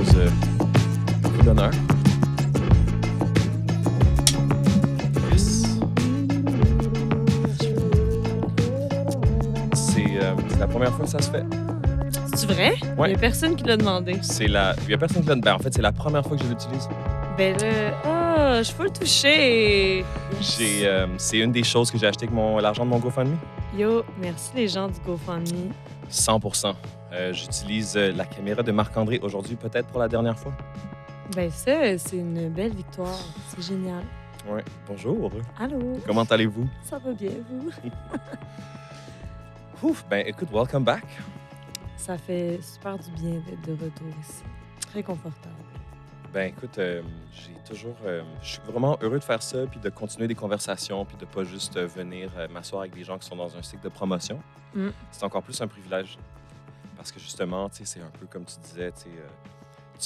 pause coup d'honneur. Yes. C'est la première fois que ça se fait. C'est vrai? Ouais. Il n'y a personne qui l'a demandé. Il y a personne qui l'a... Ben, en fait, c'est la première fois que je l'utilise. Ben là, je peux le toucher. C'est une des choses que j'ai acheté avec l'argent de mon GoFundMe. Yo, merci les gens du GoFundMe. 100%. J'utilise la caméra de Marc-André aujourd'hui, peut-être pour la dernière fois. Ben ça, c'est une belle victoire. C'est génial. Ouais. Bonjour. Allô? Comment allez-vous? Ça va bien, vous? Ouf, ben écoute, welcome back. Ça fait super du bien d'être de retour ici. Très confortable. Ben écoute, je suis vraiment heureux de faire ça, puis de continuer des conversations, puis de pas juste venir m'asseoir avec des gens qui sont dans un cycle de promotion. C'est encore plus un privilège. Parce que justement, tu sais, c'est un peu comme tu disais, tu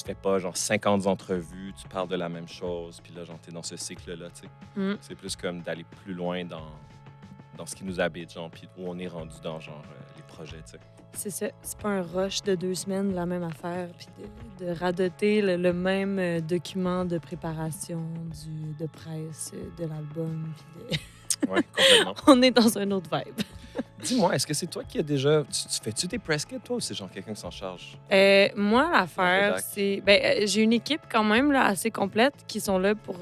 fais pas genre 50 entrevues, tu parles de la même chose, puis là, genre, t'es dans ce cycle-là, tu sais. C'est plus comme d'aller plus loin dans ce qui nous habite, genre, puis où on est rendu dans, genre, les projets, tu sais. C'est ça. C'est pas un rush de 2 semaines, la même affaire, puis de radoter le même document de préparation de presse de l'album. Puis Oui, complètement. On est dans un autre vibe. Dis-moi, est-ce que c'est toi qui as déjà... Tu fais-tu des press kits, toi, ou c'est genre quelqu'un qui s'en charge? Moi, l'affaire, c'est... j'ai une équipe quand même là, assez complète qui sont là pour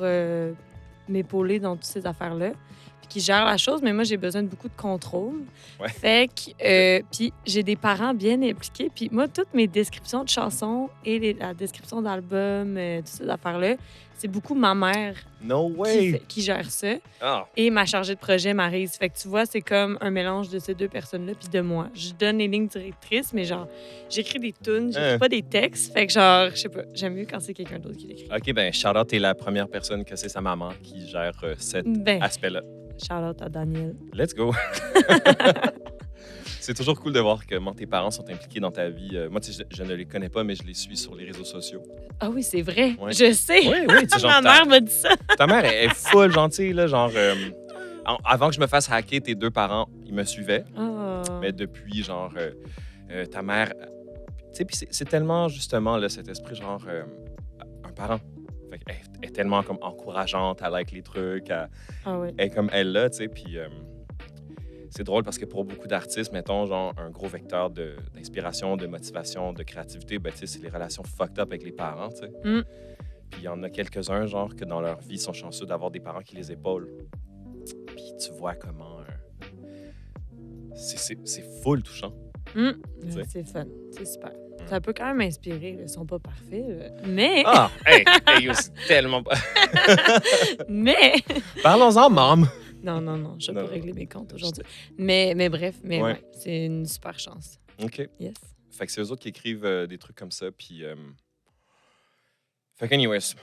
m'épauler dans toutes ces affaires-là, puis qui gèrent la chose, mais moi, j'ai besoin de beaucoup de contrôle. Ouais. Fait que... puis j'ai des parents bien impliqués, puis moi, toutes mes descriptions de chansons et la description d'albums, toutes ces affaires-là, c'est beaucoup ma mère No way! qui gère ça. Ah! Et ma chargée de projet, Maryse. Fait que tu vois, c'est comme un mélange de ces deux personnes-là puis de moi. Je donne les lignes directrices, mais genre, j'écris des tunes, j'écris pas des textes. Fait que genre, je sais pas, j'aime mieux quand c'est quelqu'un d'autre qui l'écrit. OK, ben Charlotte est la première personne que c'est sa maman qui gère cet aspect-là. Shout-out à Daniel. Let's go! C'est toujours cool de voir comment tes parents sont impliqués dans ta vie. Moi, tu sais, je ne les connais pas, mais je les suis sur les réseaux sociaux. Ah oui, c'est vrai. Ouais. Je sais. Oui, tu sais, genre, Ma mère m'a dit ça. Ta mère est full gentille, là, genre... avant que je me fasse hacker, tes 2 parents, ils me suivaient. Oh. Mais depuis, genre, ta mère... Tu sais, puis c'est tellement, justement, là, cet esprit, genre, un parent. Fait qu'elle est tellement, comme, encourageante, elle like les trucs, elle est comme elle, là, tu sais, puis... c'est drôle parce que pour beaucoup d'artistes, mettons, genre, un gros vecteur d'inspiration, de motivation, de créativité, ben, tu sais, c'est les relations fucked up avec les parents, tu sais. Puis il y en a quelques-uns, genre, que dans leur vie, sont chanceux d'avoir des parents qui les épaulent. Puis tu vois comment... c'est full touchant. C'est fun. C'est super. Ça peut quand même inspirer. Ils sont pas parfaits, là. Mais... Ah! Hey, c'est tellement... Mais... Parlons-en, maman! Non, je vais pas régler mes comptes aujourd'hui. Mais bref, Ouais. c'est une super chance. OK. Yes. Fait que c'est eux autres qui écrivent des trucs comme ça, puis... Fait que anyways,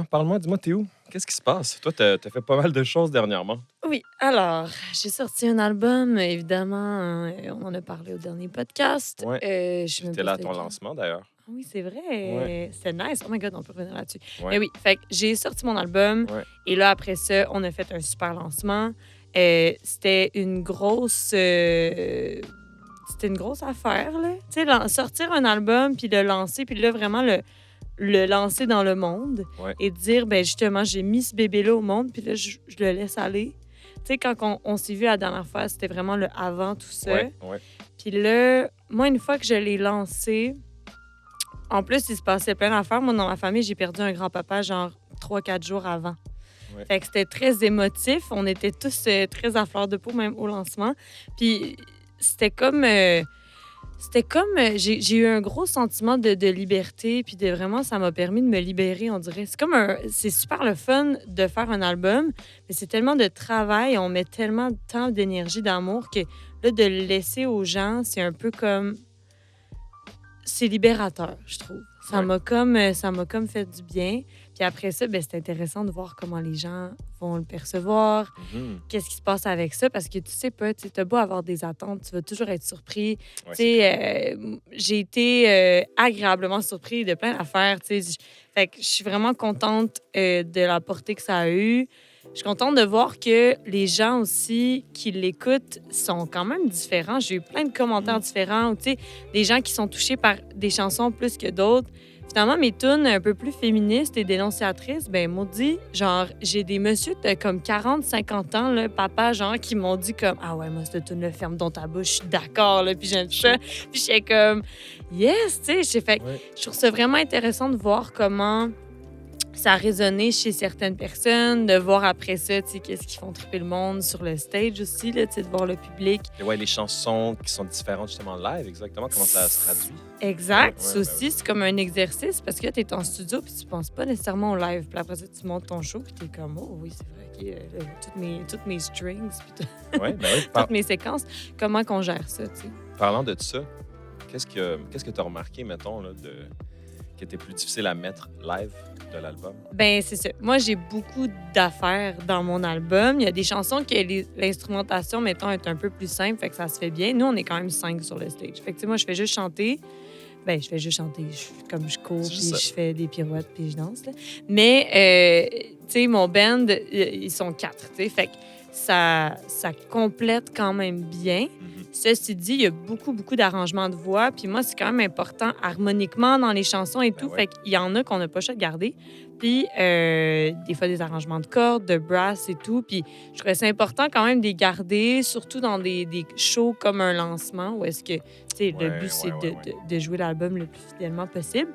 parle-moi, t'es où? Qu'est-ce qui se passe? Toi, t'as fait pas mal de choses dernièrement. Oui, alors, j'ai sorti un album, évidemment, on en a parlé au dernier podcast. Ouais. Je J'étais là à ton lancement, d'ailleurs. Ah oui, c'est vrai. Ouais. C'est nice. Oh my God, on peut revenir là-dessus. Ouais. Mais oui, fait que j'ai sorti mon album. Ouais. Et là, après ça, on a fait un super lancement. C'était une grosse... C'était une grosse affaire, là. Tu sais, sortir un album, puis le lancer, puis là, vraiment le lancer dans le monde. Ouais. Et dire, ben justement, j'ai mis ce bébé-là au monde, puis là, je le laisse aller. Tu sais, quand on s'est vu la dernière fois, c'était vraiment le avant tout ça. Ouais. Puis là, moi, une fois que je l'ai lancé, en plus, il se passait plein d'affaires. Moi, dans ma famille, j'ai perdu un grand-papa genre 3-4 jours avant. Ouais. Fait que c'était très émotif. On était tous très à fleur de peau, même au lancement. Puis c'était comme... j'ai eu un gros sentiment de liberté, puis de vraiment, ça m'a permis de me libérer, on dirait. C'est super le fun de faire un album, mais c'est tellement de travail, on met tellement de temps, d'énergie, d'amour, que là, de le laisser aux gens, c'est un peu comme... C'est libérateur, je trouve. Ça m'a comme fait du bien. Puis après ça, ben, c'est intéressant de voir comment les gens vont le percevoir, qu'est-ce qui se passe avec ça, parce que tu sais pas, tu as beau avoir des attentes, tu vas toujours être surpris. Ouais, j'ai été agréablement surpris de plein d'affaires. Fait que je suis vraiment contente de la portée que ça a eu. Je suis contente de voir que les gens aussi qui l'écoutent sont quand même différents. J'ai eu plein de commentaires différents. Des gens qui sont touchés par des chansons plus que d'autres. finalement, mes tunes un peu plus féministes et dénonciatrices, ben maudit, genre, j'ai des messieurs de comme 40, 50 ans, là, papa, genre, qui m'ont dit comme, ah ouais, moi, cette tune-là, ferme dans ta bouche, je suis d'accord, là, puis j'aime ça. Puis j'étais comme, yes, tu sais, j'ai fait, Ouais. je trouve ça vraiment intéressant de voir comment ça a résonné chez certaines personnes, de voir après ça, tu sais, qu'est-ce qui font triper le monde sur le stage aussi, là, tu sais, de voir le public. Et ouais, les chansons qui sont différentes justement live, exactement, comment ça se traduit. Exact. Ouais, Ça ouais, aussi, c'est comme un exercice parce que tu es en studio puis tu penses pas nécessairement au live. Puis après ça, tu montes ton show puis tu es comme, oh oui, c'est vrai, OK, toutes mes strings puis ouais, ben oui. toutes mes séquences, comment qu'on gère ça, tu sais? Parlant de ça, qu'est-ce que tu as remarqué, mettons, là, qui était plus difficile à mettre live de l'album? Ben c'est ça. Moi, j'ai beaucoup d'affaires dans mon album. Il y a des chansons que l'instrumentation, mettons, est un peu plus simple, fait que ça se fait bien. Nous, on est quand même 5 sur le stage. Fait que, tu sais, moi, je fais juste chanter. Ben, je fais juste chanter. Comme je cours, C'est puis juste ça. je fais des pirouettes, puis je danse. Là. Mais, tu sais, mon band, ils sont 4, tu sais. Fait que ça complète quand même bien. Mhm. Ceci dit, il y a beaucoup, beaucoup d'arrangements de voix. Puis moi, c'est quand même important harmoniquement dans les chansons et tout. ouais. Fait qu'il y en a qu'on n'a pas le choix de garder. Puis des fois, des arrangements de cordes, de brass et tout. Puis je trouvais ça important quand même de les garder, surtout dans des shows comme un lancement où est-ce que, tu sais, le but, c'est de jouer l'album le plus fidèlement possible.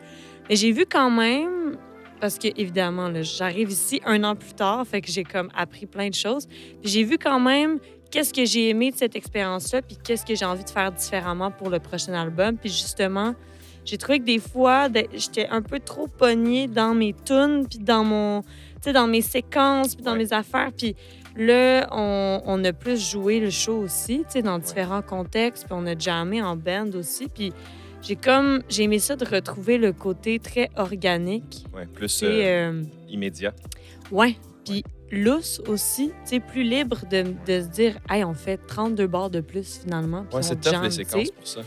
Mais j'ai vu quand même, parce que évidemment, là, j'arrive ici 1 an plus tard, fait que j'ai comme appris plein de choses. Puis j'ai vu quand même qu'est-ce que j'ai aimé de cette expérience-là, puis qu'est-ce que j'ai envie de faire différemment pour le prochain album. Puis justement, j'ai trouvé que des fois, j'étais un peu trop pognée dans mes tunes, puis dans dans mes séquences, puis dans mes affaires. Puis là, on a plus joué le show aussi, tu sais, dans différents contextes, puis on a jammé en band aussi. Puis j'ai aimé ça de retrouver le côté très organique. Ouais, plus Et, immédiat. ouais. Puis lousse aussi, tu sais, plus libre de se dire, hey, on fait 32 bars de plus finalement. Puis Ouais, on c'est tough jamme, les tu sais. séquences pour ça.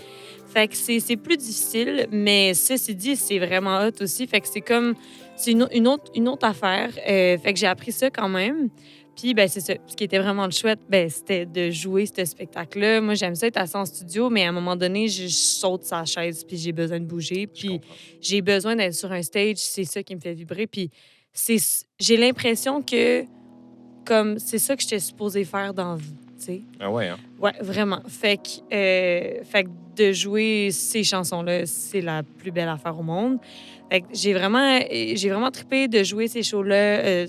Fait que c'est plus difficile, mais ceci dit, c'est vraiment hot aussi. Fait que c'est une autre affaire. Fait que j'ai appris ça quand même. Puis, ben c'est ça. Ce qui était vraiment le chouette, ben c'était de jouer ce spectacle-là. Moi, j'aime ça être assis en studio, mais à un moment donné, je saute sa chaise, puis j'ai besoin de bouger. Je Puis comprends. j'ai besoin d'être sur un stage. C'est ça qui me fait vibrer. Puis j'ai l'impression que comme c'est ça que j'étais supposée faire dans la vie, tu sais. Ah ouais, hein? Ouais, vraiment. Fait que de jouer ces chansons-là, c'est la plus belle affaire au monde. Fait que j'ai vraiment trippé de jouer ces shows-là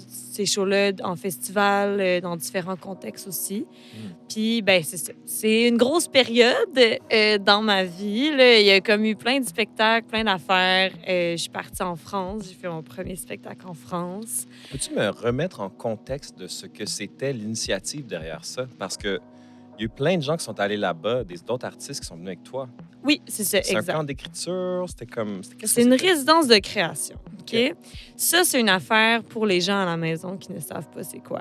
en festival, dans différents contextes aussi. Puis, ben, c'est ça. C'est une grosse période dans ma vie. Là. Il y a comme eu plein de spectacles, plein d'affaires. Je suis partie en France. J'ai fait mon premier spectacle en France. Peux-tu me remettre en contexte de ce que c'était l'initiative derrière ça? Parce que il y a eu plein de gens qui sont allés là-bas, d'autres artistes qui sont venus avec toi. Oui, c'est ça, C'est un exact. camp d'écriture, qu'est-ce que C'est une c'était? résidence de création. OK? OK. Ça, c'est une affaire pour les gens à la maison qui ne savent pas c'est quoi.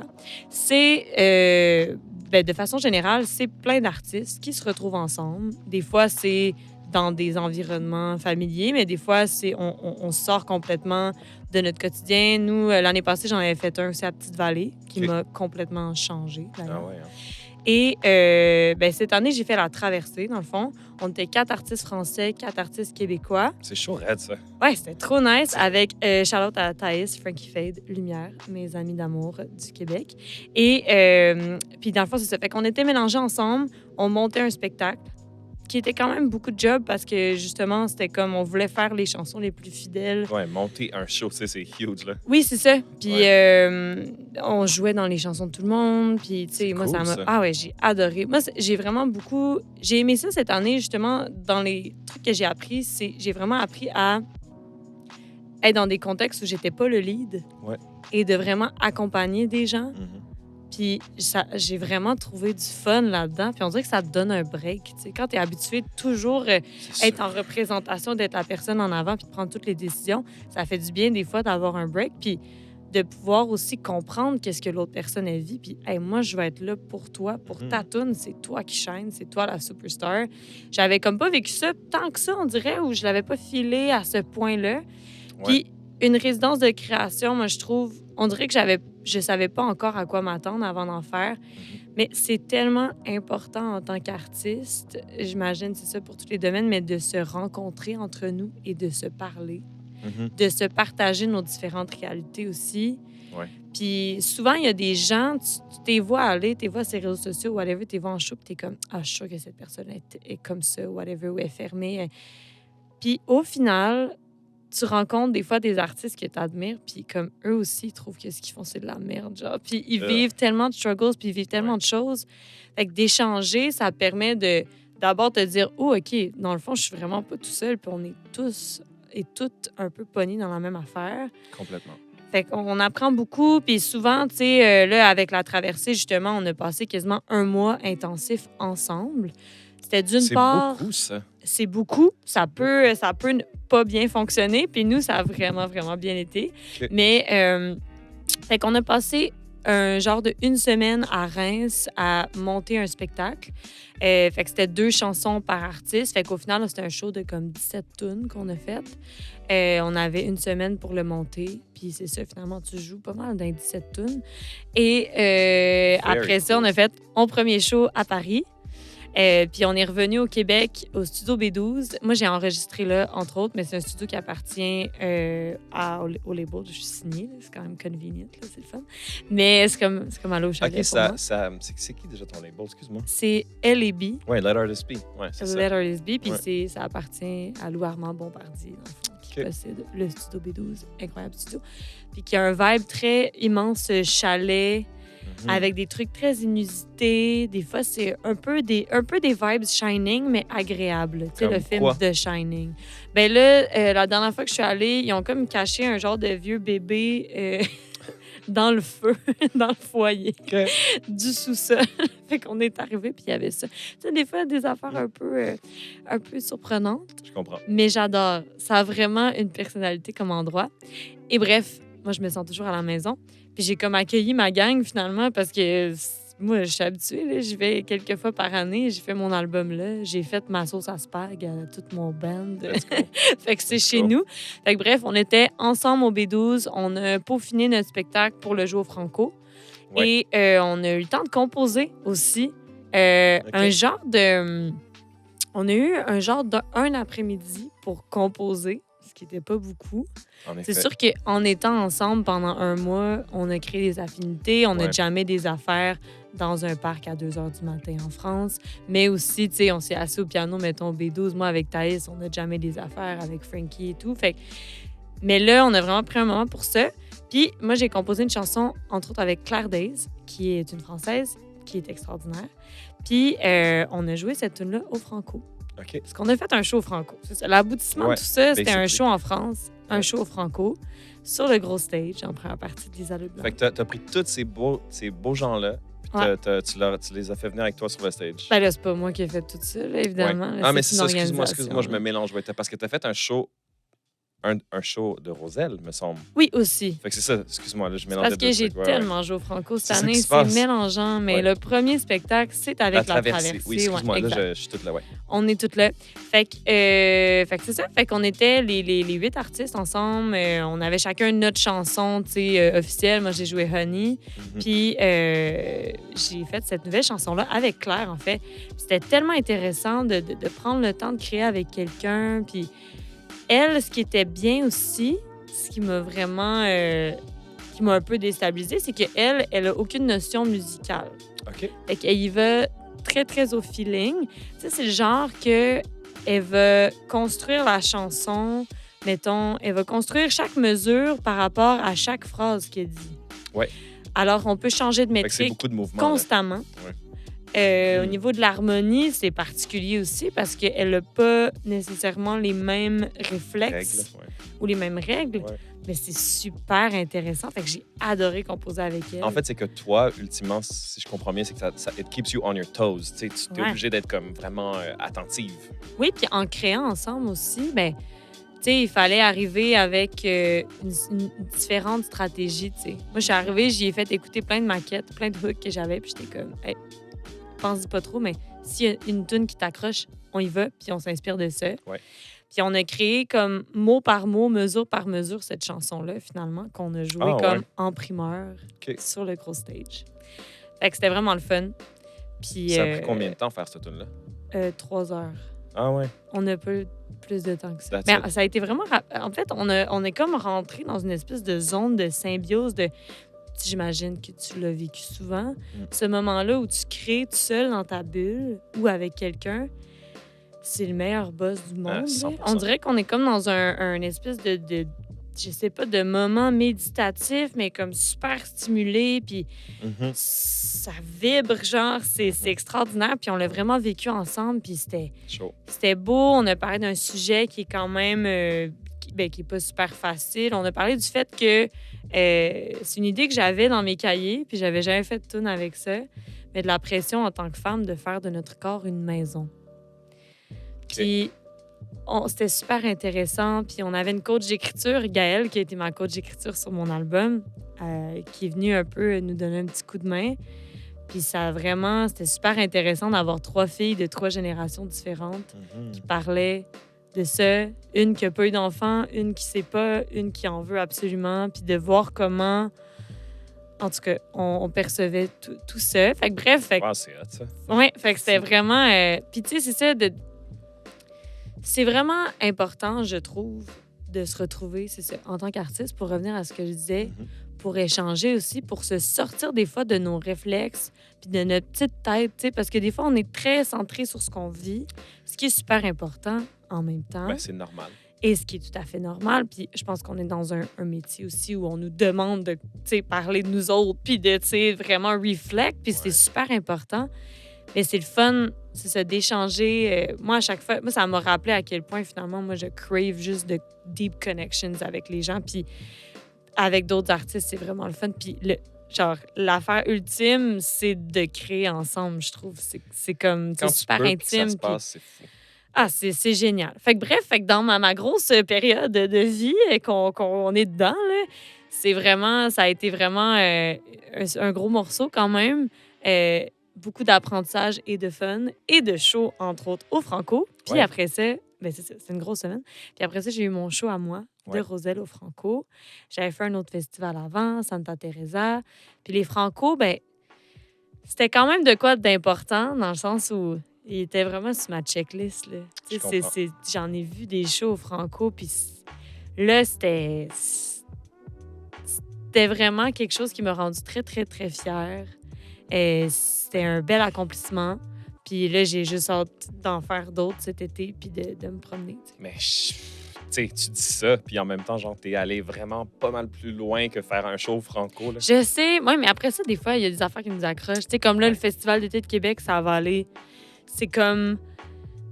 C'est, ben, de façon générale, c'est plein d'artistes qui se retrouvent ensemble. Des fois, c'est dans des environnements familiers, mais des fois, on sort complètement de notre quotidien. Nous, l'année passée, j'en avais fait un aussi à Petite-Vallée qui OK. m'a complètement changée, d'ailleurs. Ah ouais, hein? Et ben, cette année, j'ai fait la traversée, dans le fond. On était 4 artistes français, 4 artistes québécois. C'est chaud, raide, ça. Ouais, c'était trop nice avec Charlotte à Thaïs, Frankie Fade, Lumière, mes amis d'amour du Québec. Et puis dans le fond, c'est ça. Fait qu'on était mélangés ensemble, on montait un spectacle qui était quand même beaucoup de job parce que justement, c'était comme on voulait faire les chansons les plus fidèles. Ouais, monter un show, c'est huge, là. Oui, c'est ça. Puis on jouait dans les chansons de tout le monde. Puis, tu sais, moi, cool, ça m'a. ça. Ah ouais, j'ai adoré. Moi, j'ai vraiment beaucoup. J'ai aimé ça cette année, justement, dans les trucs que j'ai appris. J'ai vraiment appris à être dans des contextes où j'étais pas le lead. Ouais. Et de vraiment accompagner des gens. Mhm. Puis j'ai vraiment trouvé du fun là-dedans. Puis on dirait que ça te donne un break. Tu sais, quand tu es habitué de toujours C'est être sûr. en représentation, d'être la personne en avant puis de prendre toutes les décisions, ça fait du bien des fois d'avoir un break. Puis de pouvoir aussi comprendre qu'est-ce que l'autre personne a vit. Puis, hey, moi, je vais être là pour toi, pour ta toune. C'est toi qui shine, c'est toi la superstar. J'avais comme pas vécu ça tant que ça, on dirait, ou je l'avais pas filé à ce point-là. Puis, une résidence de création, moi, je trouve, on dirait que je savais pas encore à quoi m'attendre avant d'en faire. Mais c'est tellement important en tant qu'artiste, j'imagine, c'est ça pour tous les domaines, mais de se rencontrer entre nous et de se parler. de se partager nos différentes réalités aussi. Ouais. Puis souvent, il y a des gens, tu t'es vois aller, tu vois sur les réseaux sociaux, whatever, tu vois en show, puis t'es comme, ah, je suis sûre que cette personne est comme ça, whatever, ou est fermée. Puis au final, tu rencontres des fois des artistes que tu admires, puis comme eux aussi, ils trouvent que ce qu'ils font, c'est de la merde, genre. Puis ils vivent tellement de struggles, puis ils vivent tellement de choses. Fait que d'échanger, ça permet de d'abord te dire, oh, OK, dans le fond, je suis vraiment pas tout seul, puis on est tous et toutes un peu pognés dans la même affaire. Complètement. Fait qu'on apprend beaucoup, puis souvent, tu sais, là, avec la traversée, justement, on a passé quasiment un mois intensif ensemble. C'était d'une part... C'est beaucoup, ça. C'est beaucoup. Ça peut ne pas bien fonctionner, puis nous, ça a vraiment, vraiment bien été. OK. Mais, fait qu'on a passé un genre de une semaine à Reims à monter un spectacle. Fait que c'était 2 chansons par artiste. Fait qu'au final, c'était un show de comme 17 tunes qu'on a fait. On avait une semaine pour le monter. Puis c'est ça, finalement, tu joues pas mal dans 17 tunes. Et après ça, on a fait mon premier show à Paris. Puis on est revenu au Québec, au studio B12. Moi, j'ai enregistré là, entre autres, mais c'est un studio qui appartient au label. Je suis signée. C'est quand même convenient, là, c'est le fun. Mais c'est comme aller au chalet. OK, c'est qui déjà ton label? Excuse-moi. C'est L&B. Oui, Let Artists Be. Ouais, c'est ça. Let Artists Be, puis Ouais. ça appartient à Louis-Armand Bombardier, dans le fond, qui possède le studio B12. Incroyable studio. Puis qui a un vibe très immense chalet, avec des trucs très inusités. Des fois, c'est un peu des vibes Shining, mais agréables. Tu sais, le film quoi? de Shining. Ben là, la dernière fois que je suis allée, ils ont comme caché un genre de vieux bébé dans le feu, dans le foyer du sous-sol. Fait qu'on est arrivé, puis il y avait ça. Tu sais, des fois, des affaires un peu surprenantes. Je comprends. Mais j'adore. Ça a vraiment une personnalité comme endroit. Et bref, moi, je me sens toujours à la maison. Puis j'ai comme accueilli ma gang, finalement, parce que moi, je suis habituée. Là. J'y vais quelques fois par année. J'ai fait mon album là. J'ai fait ma sauce à spag à tout mon band. Fait que c'est chez nous. Fait que bref, on était ensemble au B12. On a peaufiné notre spectacle pour le jouer au Franco. Ouais. Et on a eu le temps de composer aussi. Un genre de... On a eu un genre d'un après-midi pour composer, ce qui n'était pas beaucoup. C'est sûr qu'en étant ensemble pendant un mois, on a créé des affinités, on a jammé des affaires dans un parc à 2 h du matin en France. Mais aussi, tu sais, on s'est assis au piano, mettons B12. Moi, avec Thaïs, on a jammé des affaires avec Frankie et tout. Fait mais là, on a vraiment pris un moment pour ça. Puis moi, j'ai composé une chanson, entre autres, avec Claire Days, qui est une Française, qui est extraordinaire. Puis on a joué cette tune-là au Franco. OK. Parce qu'on a fait un show au Franco. C'est ça. L'aboutissement de tout ça, c'était un show en France, un show au Franco, sur le gros stage, en première partie de Lisa Leblanc. Fait que t'as pris tous ces beaux gens-là, puis tu les as fait venir avec toi sur le stage. Ben là, c'est pas moi qui ai fait tout ça, là, évidemment. Ouais. Là, mais c'est ça, excuse-moi, organisation, je me mélange. Ouais, parce que t'as fait un show de Roselle, me semble. Oui, aussi. Fait que c'est ça, excuse-moi, là, je mélange Parce que j'ai tellement joué au Franco cette année, c'est mélangeant. Mais le premier spectacle, c'est avec la traversée. Oui, excuse-moi, là, je suis toute là, ouais. On est toutes là. Fait que c'est ça. Fait qu'on était les 8 artistes ensemble. On avait chacun notre chanson, tu sais, officielle. Moi, j'ai joué Honey. Puis j'ai fait cette nouvelle chanson-là avec Claire, en fait. Puis c'était tellement intéressant de prendre le temps de créer avec quelqu'un. Puis elle, ce qui était bien aussi, ce qui m'a vraiment... qui m'a un peu déstabilisée, c'est qu'elle, elle a aucune notion musicale. OK. Fait qu'elle y va très, très au feeling. Tu sais, c'est le genre qu'elle va construire la chanson, mettons, elle va construire chaque mesure par rapport à chaque phrase qu'elle dit. Ouais. Alors, on peut changer de métrique beaucoup de mouvements, constamment. Au niveau de l'harmonie, c'est particulier aussi parce qu'elle n'a pas nécessairement les mêmes réflexes ou les mêmes règles. Mais c'est super intéressant. Fait que j'ai adoré composer avec elle. En fait, c'est que toi, ultimement, si je comprends bien, c'est que ça it keeps you on your toes. Tu es obligé d'être comme vraiment attentive. Oui, puis en créant ensemble aussi, ben, tu sais, il fallait arriver avec une différente stratégie, tu sais. Moi, je suis arrivée, j'y ai fait écouter plein de maquettes, plein de hooks que j'avais, puis j'étais comme, hey, pense pas trop, mais s'il y a une tune qui t'accroche, on y va, puis on s'inspire de ça. Ouais. Puis on a créé comme mot par mot, mesure par mesure, cette chanson-là, finalement, qu'on a jouée en primeur sur le gros stage. Fait que c'était vraiment le fun. Puis, ça a pris combien de temps faire cette tune-là? 3 heures. Ah ouais. On n'a pas eu plus de temps que ça. That's Mais it. ça a été vraiment... En fait, on est comme rentré dans une espèce de zone de symbiose de... J'imagine que tu l'as vécu souvent. Ce moment-là où tu crées tout seul dans ta bulle ou avec quelqu'un, c'est le meilleur buzz du monde. 100%. On dirait qu'on est comme dans un espèce je sais pas, de moment méditatif, mais comme super stimulé, puis Mhm. ça vibre, genre, c'est extraordinaire, puis on l'a vraiment vécu ensemble, puis Chaud. c'était beau. On a parlé d'un sujet qui est quand même, qui est pas super facile. On a parlé du fait que c'est une idée que j'avais dans mes cahiers, puis j'avais jamais fait de tune avec ça, mais de la pression en tant que femme de faire de notre corps une maison. Puis c'était super intéressant. Puis on avait une coach d'écriture, Gaëlle, qui a été ma coach d'écriture sur mon album, qui est venue un peu nous donner un petit coup de main. Puis c'était super intéressant d'avoir 3 filles de 3 générations différentes Mhm. qui parlaient de ça. Une qui n'a pas eu d'enfant, une qui sait pas, une qui en veut absolument. Puis de voir comment, en tout cas, on percevait tout ça. Fait que bref, Wow, c'est hot, ça. ouais, fait que c'était vraiment... Puis tu sais, c'est ça, c'est vraiment important, je trouve, de se retrouver, c'est ça, en tant qu'artiste, pour revenir à ce que je disais, Mhm. pour échanger aussi, pour se sortir des fois de nos réflexes, puis de notre petite tête, tu sais, parce que des fois, on est très centré sur ce qu'on vit, ce qui est super important en même temps, Ben, c'est normal. et ce qui est tout à fait normal. Puis je pense qu'on est dans un métier aussi où on nous demande de, tu sais, parler de nous autres, puis de, tu sais, vraiment reflect, puis c'est Ouais. super important. Mais c'est le fun, c'est ça, d'échanger. Moi, à chaque fois, ça m'a rappelé à quel point, finalement, moi, je crave juste de deep connections avec les gens. Puis avec d'autres artistes, c'est vraiment le fun. Puis, l'affaire ultime, c'est de créer ensemble, je trouve. C'est comme, Quand c'est tu super peux, puis que ça intime. se Puis, passe, c'est fou. c'est génial. Fait que bref, dans ma grosse période de vie qu'on est dedans, là, ça a été vraiment un gros morceau quand même. Beaucoup d'apprentissage et de fun et de show, entre autres, au Franco. Puis Ouais. après ça, c'est ça, c'est une grosse semaine. Puis après ça, j'ai eu mon show à moi de Ouais. Roselle au Franco. J'avais fait un autre festival avant, Santa Teresa. Puis les Franco, c'était quand même de quoi d'important dans le sens où il était vraiment sur ma checklist, là. Tu Je sais, comprends. j'en ai vu des shows au Franco, puis là, c'était vraiment quelque chose qui m'a rendu très, très, très fière. C'était un bel accomplissement. Puis là, j'ai juste hâte d'en faire d'autres cet été, puis de me promener. Tu sais. Mais tu sais, tu dis ça, puis en même temps, genre, t'es allé vraiment pas mal plus loin que faire un show franco, là. Je sais, oui, mais après ça, des fois, il y a des affaires qui nous accrochent. Tu sais, comme là, Ouais. le Festival d'été de Québec, ça va aller. C'est comme...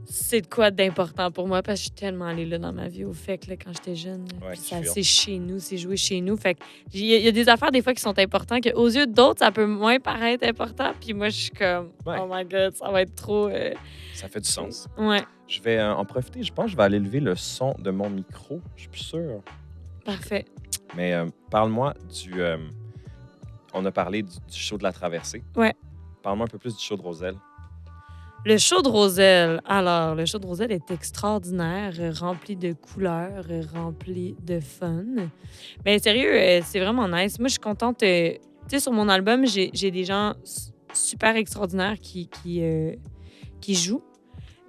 C'est de quoi d'important pour moi, parce que je suis tellement allée là dans ma vie au fait que là, quand j'étais jeune. Ouais, Puis tu feel. c'est chez nous, c'est joué chez nous. Fait que il y a des affaires des fois qui sont importantes qu'aux yeux d'autres, ça peut moins paraître important. Puis moi, je suis comme, Ouais. oh my God, ça va être trop... Ça fait du sens. Ouais, Je vais en profiter. Je pense que je vais aller lever le son de mon micro. Je suis plus sûr. parfait. Mais parle-moi du... on a parlé du show de la traversée. Ouais. Parle-moi un peu plus du show de Roselle. Le show de Roselle. Alors, le show de Roselle est extraordinaire, rempli de couleurs, rempli de fun. Mais sérieux, c'est vraiment nice. Moi, je suis contente. Tu sais, sur mon album, j'ai des gens super extraordinaires qui jouent.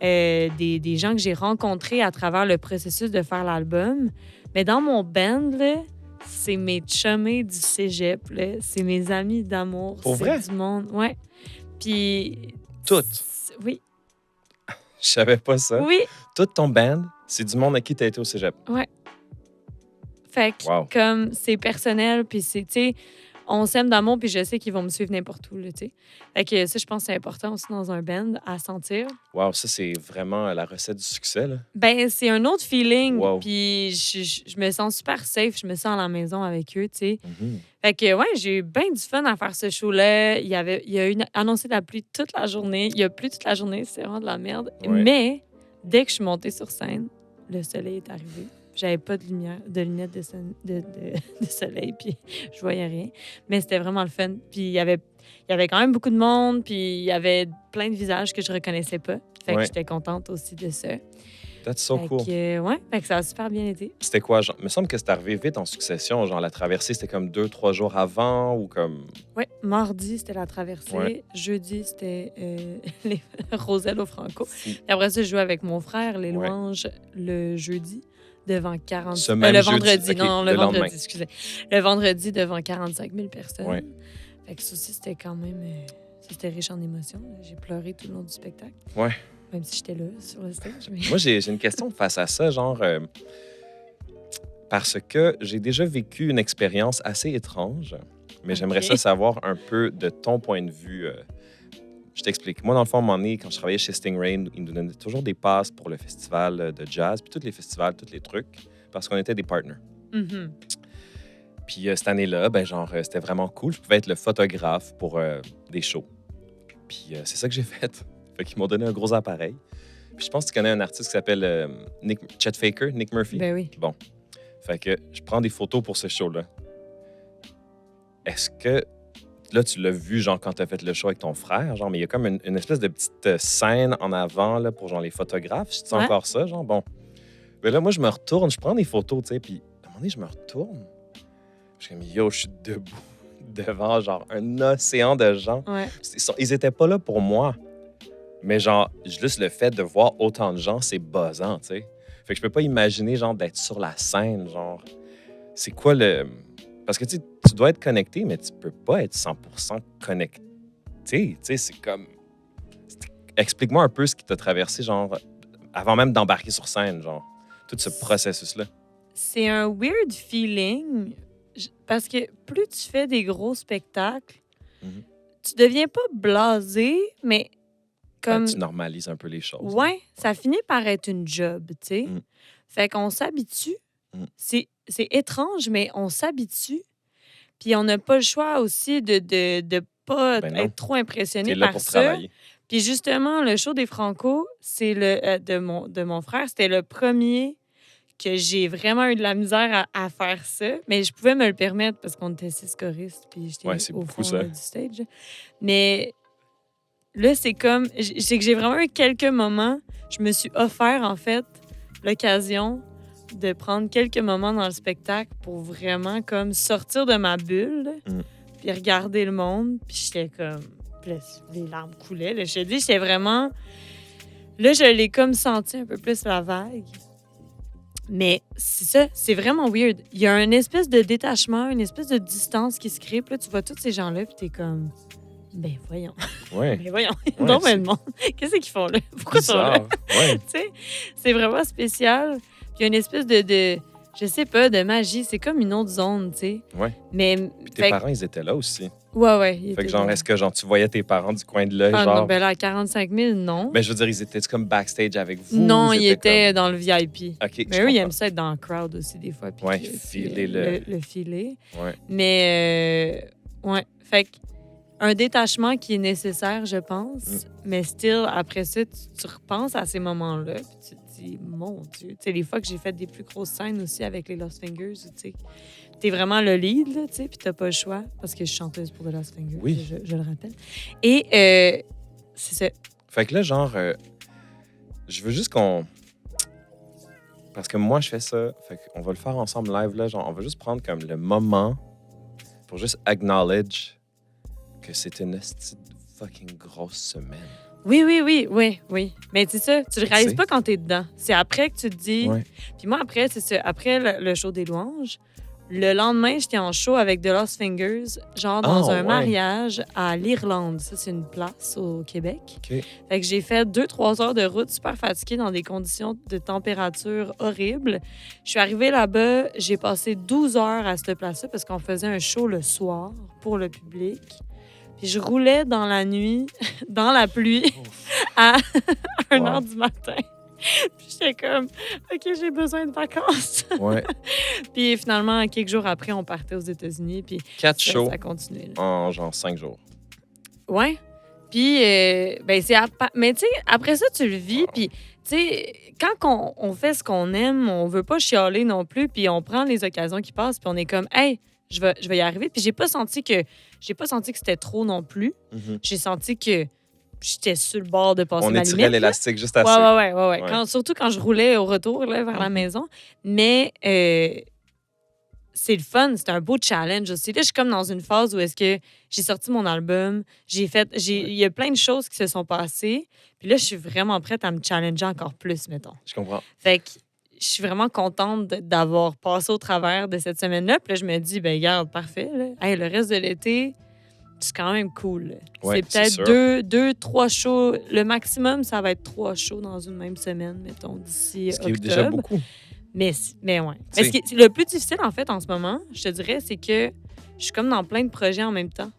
Des gens que j'ai rencontrés à travers le processus de faire l'album. Mais dans mon band, là, c'est mes chummés du cégep. Là. C'est mes amis d'amour. Pour c'est vrai? du monde. Ouais. Puis... Toutes? Oui. Je savais pas ça. Oui. Toute ton band, c'est du monde à qui t'as été au cégep. Fait que, Wow. comme c'est personnel, puis c'est, tu sais, on s'aime d'amour, puis je sais qu'ils vont me suivre n'importe où, là, tu sais. Fait que ça, je pense que c'est important aussi dans un band à sentir. Wow, ça, c'est vraiment la recette du succès, là. Ben, c'est un autre feeling, Wow. puis je me sens super safe, je me sens à la maison avec eux, tu sais. Mhm. Fait que, ouais, j'ai eu bien du fun à faire ce show-là. Il y a eu annoncé de la pluie toute la journée. Il y a plu toute la journée, c'est vraiment de la merde. Ouais. Mais dès que je suis montée sur scène, le soleil est arrivé. J'avais pas de lumière, de lunettes de soleil, puis je voyais rien. Mais c'était vraiment le fun. Puis il y avait quand même beaucoup de monde, puis il y avait plein de visages que je reconnaissais pas. Fait que Ouais. j'étais contente aussi de ça. That's so cool. Ouais, fait que ça a super bien été. C'était quoi? Genre, il me semble que c'est arrivé vite en succession. Genre, la traversée, c'était comme 2, 3 jours avant ou comme... Oui, mardi, c'était la traversée. Ouais. Jeudi, c'était les Roselle au Franco. Fou. Et après ça, je jouais avec mon frère, les louanges, le jeudi, devant 40... Ce même le jeudi, vendredi, ok, non, le le lendemain. vendredi, excusez. Le vendredi, devant 45 000 personnes. Ouais. Fait que ça aussi, c'était quand même... ça, c'était riche en émotions. Là. J'ai pleuré tout le long du spectacle. Ouais. Même si j'étais là, sur le stage. Mais... Moi, j'ai une question face à ça, genre... parce que j'ai déjà vécu une expérience assez étrange, mais j'aimerais ça savoir un peu de ton point de vue. Je t'explique. Moi, dans le fond, à un moment donné, quand je travaillais chez Stingray, ils nous donnaient toujours des passes pour le festival de jazz, puis tous les festivals, tous les trucs, parce qu'on était des partners. Mm-hmm. Puis cette année-là, ben genre, c'était vraiment cool. Je pouvais être le photographe pour des shows. Puis c'est ça que j'ai fait. Fait qu'ils m'ont donné un gros appareil. Puis je pense que tu connais un artiste qui s'appelle Chet Faker, Nick Murphy. Ben oui. Bon. Fait que je prends des photos pour ce show-là. Est-ce que... Là, tu l'as vu, genre, quand tu as fait le show avec ton frère, genre, mais il y a comme une espèce de petite scène en avant, là, pour, genre, les photographes. Si tu sens encore ça, genre, bon. Mais là, moi, je me retourne, je prends des photos, tu sais, puis à un moment donné, je me retourne. Je suis comme, yo, je suis debout devant, genre, un océan de gens. Ouais. Ils étaient pas là pour moi. Mais genre, juste le fait de voir autant de gens, c'est buzzant, tu sais. Fait que je peux pas imaginer, genre, d'être sur la scène, genre... C'est quoi le... Parce que, tu dois être connecté, mais tu peux pas être 100% connecté. Tu sais, c'est comme... Explique-moi un peu ce qui t'a traversé, genre, avant même d'embarquer sur scène, genre, tout ce processus-là. C'est un weird feeling, parce que plus tu fais des gros spectacles, tu deviens pas blasé, mais comme... Ben, tu normalises un peu les choses. Ouais, ça finit par être une job, tu sais. Fait qu'on s'habitue. C'est étrange, mais on s'habitue. Puis on n'a pas le choix aussi de pas être trop impressionné là par pour ça. travailler. Puis justement, le show des Franco, c'est de mon frère, c'était le premier que j'ai vraiment eu de la misère à faire ça. Mais je pouvais me le permettre parce qu'on était 6 choristes, puis j'étais au fond du stage. Mais là, c'est comme... C'est que j'ai vraiment eu quelques moments. Je me suis offert, en fait, l'occasion de prendre quelques moments dans le spectacle pour vraiment comme sortir de ma bulle, puis regarder le monde. Puis j'étais comme... Puis là, les larmes coulaient. Là. Je te dis, j'étais vraiment... Là, je l'ai comme senti un peu plus la vague. Mais c'est ça, c'est vraiment weird. Il y a une espèce de détachement, une espèce de distance qui se crée. Puis là, tu vois tous ces gens-là, puis t'es comme... Ben voyons. Ouais. Ben voyons. Non, mais le monde. Qu'est-ce qu'ils font là? Pourquoi ils sont là? Ouais. Tu sais, c'est vraiment spécial. Puis il y a une espèce de je sais pas, de magie. C'est comme une autre zone, tu sais. Ouais. Mais... Puis tes parents, ils étaient là aussi. Ouais. Fait que genre, est-ce que genre, tu voyais tes parents du coin de l'œil, genre... genre... non, ben là, à 45 000, non. Ben je veux dire, ils étaient comme backstage avec vous? Non, ils étaient dans le VIP. OK, mais eux, ils aiment ça être dans le crowd aussi, des fois. Ouais, filer le filet. Ouais. Mais, ouais. Fait que un détachement qui est nécessaire, je pense. Mais still, après ça, tu repenses à ces moments-là. Puis tu te dis, mon Dieu. Tu sais, les fois que j'ai fait des plus grosses scènes aussi avec les Lost Fingers, tu sais, t'es vraiment le lead, là, tu sais, puis t'as pas le choix. Parce que je suis chanteuse pour The Lost Fingers, oui. je le rappelle. Et c'est ça. Fait que là, genre, je veux juste qu'on... Parce que moi, je fais ça. Fait qu'on va le faire ensemble live, là. Genre, on va juste prendre comme le moment pour juste acknowledge que c'était une fucking grosse semaine. Oui. Mais c'est ça, tu le réalises pas quand t'es dedans. C'est après que tu te dis... Ouais. Puis moi, après, c'est ça. Après le show des louanges, le lendemain, j'étais en show avec The Lost Fingers, genre dans un mariage à l'Irlande. Ça, c'est une place au Québec. Okay. Fait que j'ai fait 2-3 heures de route super fatiguée dans des conditions de température horribles. Je suis arrivée là-bas, j'ai passé 12 heures à cette place-là parce qu'on faisait un show le soir pour le public. Puis je roulais dans la nuit, dans la pluie, à 1h du matin. Puis j'étais comme, OK, j'ai besoin de vacances. Ouais. Puis finalement, quelques jours après, on partait aux États-Unis. Puis 4 shows ça continuait. Là. En genre 5 jours. Ouais. Puis, ben c'est... Mais tu sais, après ça, tu le vis. Puis, tu sais, quand on fait ce qu'on aime, on veut pas chialer non plus. Puis on prend les occasions qui passent. Puis on est comme, hey, je vais y arriver. Puis j'ai pas senti que c'était trop non plus. Mm-hmm. J'ai senti que j'étais sur le bord de passer On ma étirait limite. l'élastique juste Ouais, assez. ouais. Surtout quand je roulais au retour là, vers la maison. Mais c'est le fun, c'est un beau challenge aussi. Là, je suis comme dans une phase où est-ce que j'ai sorti mon album, il y a plein de choses qui se sont passées. Puis là, je suis vraiment prête à me challenger encore plus, mettons. Je comprends. Fait que je suis vraiment contente d'avoir passé au travers de cette semaine-là. Puis là, je me dis, ben regarde, parfait. Là. Hey, le reste de l'été, c'est quand même cool. Là. Ouais, c'est c'est peut-être 2, 3 shows. Le maximum, ça va être 3 shows dans une même semaine, mettons, d'ici Ce qui est octobre. déjà beaucoup. Mais ouais. T'sais. Mais le plus difficile, en fait, en ce moment, je te dirais, c'est que je suis comme dans plein de projets en même temps.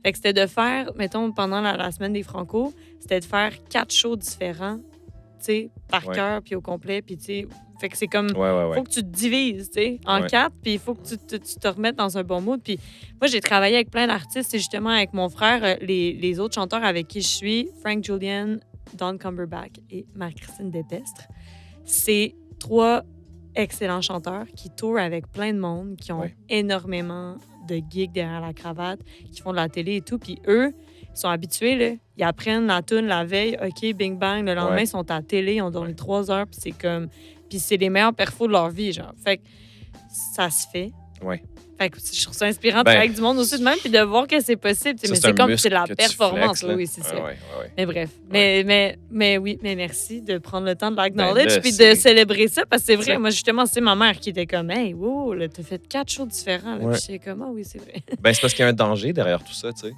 Fait que c'était de faire, mettons, pendant la semaine des Franco, c'était de faire 4 shows différents, tu sais, par cœur, puis au complet, puis tu sais... Fait que c'est comme... Faut que tu te divises, tu sais, en 4, puis il faut que tu te remettes dans un bon mood. Puis moi, j'ai travaillé avec plein d'artistes, et justement avec mon frère, les autres chanteurs avec qui je suis, Frank Julian, Don Cumberbatch et Marie-Christine Despestre. C'est 3 excellents chanteurs qui tournent avec plein de monde, qui ont énormément de gigs derrière la cravate, qui font de la télé et tout. Puis eux, ils sont habitués, là. Ils apprennent la tune la veille, OK, bing bang. Le lendemain, ils sont à la télé, ils ont dormi 3 heures, puis c'est comme... Puis c'est les meilleurs perfos de leur vie, genre. Fait que ça se fait. Ouais. Fait que je trouve ça inspirant de travailler avec du monde aussi de même, puis de voir que c'est possible. Mais c'est comme c'est de la performance. Oui, c'est ça. Ouais. Mais bref. Mais oui, mais merci de prendre le temps de l'acknowledge puis de célébrer ça, parce que c'est vrai. Moi, justement, c'est ma mère qui était comme, hey, wow, là, t'as fait 4 shows différents. Là. Puis j'étais comme, ah oui, c'est vrai. C'est parce qu'il y a un danger derrière tout ça, tu sais.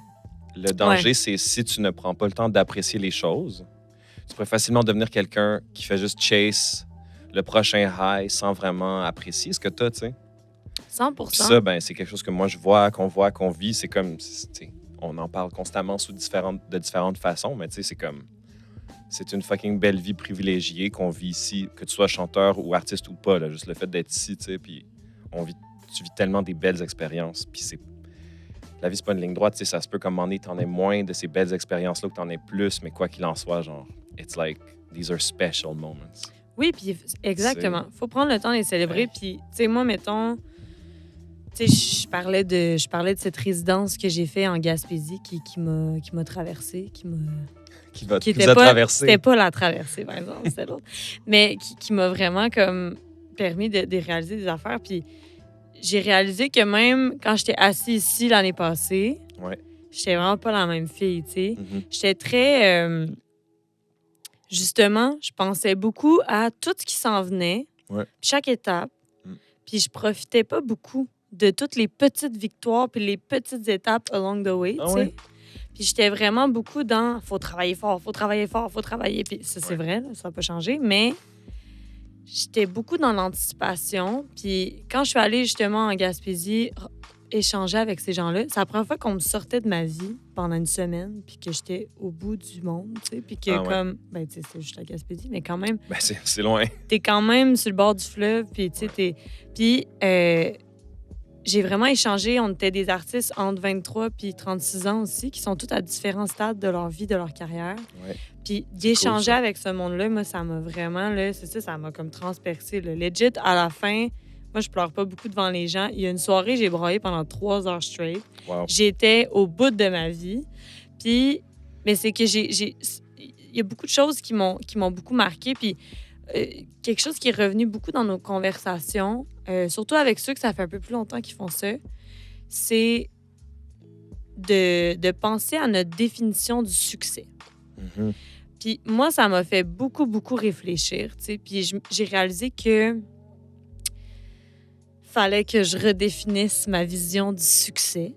Le danger, c'est si tu ne prends pas le temps d'apprécier les choses, tu pourrais facilement devenir quelqu'un qui fait juste chase le prochain high sans vraiment apprécier ce que tu as, tu sais. 100%. Puis ça, c'est quelque chose que moi, je vois, qu'on vit. C'est comme, on en parle constamment de différentes façons, mais tu sais, c'est comme, c'est une fucking belle vie privilégiée qu'on vit ici, que tu sois chanteur ou artiste ou pas, là, juste le fait d'être ici, tu sais, puis tu vis tellement des belles expériences, puis la vie, c'est pas une ligne droite, tu sais, ça se peut comme t'en aies moins de ces belles expériences-là que t'en aies plus, mais quoi qu'il en soit, genre, it's like, these are special moments. Oui, puis exactement. Faut prendre le temps de les célébrer, puis, tu sais, moi, mettons... Tu sais, je parlais de cette résidence que j'ai fait en Gaspésie qui m'a traversée, qui vous a traversé. C'était pas la traversée, par exemple, c'était l'autre. Mais qui m'a vraiment comme permis de réaliser des affaires. Puis j'ai réalisé que même quand j'étais assise ici l'année passée, j'étais vraiment pas la même fille, tu sais. J'étais très... justement, je pensais beaucoup à tout ce qui s'en venait, chaque étape, puis je profitais pas beaucoup de toutes les petites victoires puis les petites étapes along the way, tu sais. Puis j'étais vraiment beaucoup dans « faut travailler fort, faut travailler fort, faut travailler ». Puis ça, c'est vrai, là, ça n'a pas changé, mais j'étais beaucoup dans l'anticipation. Puis quand je suis allée justement en Gaspésie échanger avec ces gens-là, c'est la première fois qu'on me sortait de ma vie pendant une semaine puis que j'étais au bout du monde, tu sais. Puis que tu sais, c'est juste la Gaspésie, mais quand même... c'est loin. T'es quand même sur le bord du fleuve, puis tu sais, Puis... j'ai vraiment échangé. On était des artistes entre 23 puis 36 ans aussi, qui sont tous à différents stades de leur vie, de leur carrière. Puis d'échanger avec ce monde-là, moi, ça m'a vraiment... Là, c'est ça m'a comme transpercé. Là. Legit, à la fin, moi, je pleure pas beaucoup devant les gens. Il y a une soirée, j'ai braillé pendant 3 heures straight. Wow. J'étais au bout de ma vie. Puis, mais c'est que il y a beaucoup de choses qui m'ont beaucoup marqué. Puis quelque chose qui est revenu beaucoup dans nos conversations, surtout avec ceux que ça fait un peu plus longtemps qu'ils font ça, c'est de penser à notre définition du succès. Puis moi, ça m'a fait beaucoup, beaucoup réfléchir, tu sais. Puis j'ai réalisé que fallait que je redéfinisse ma vision du succès.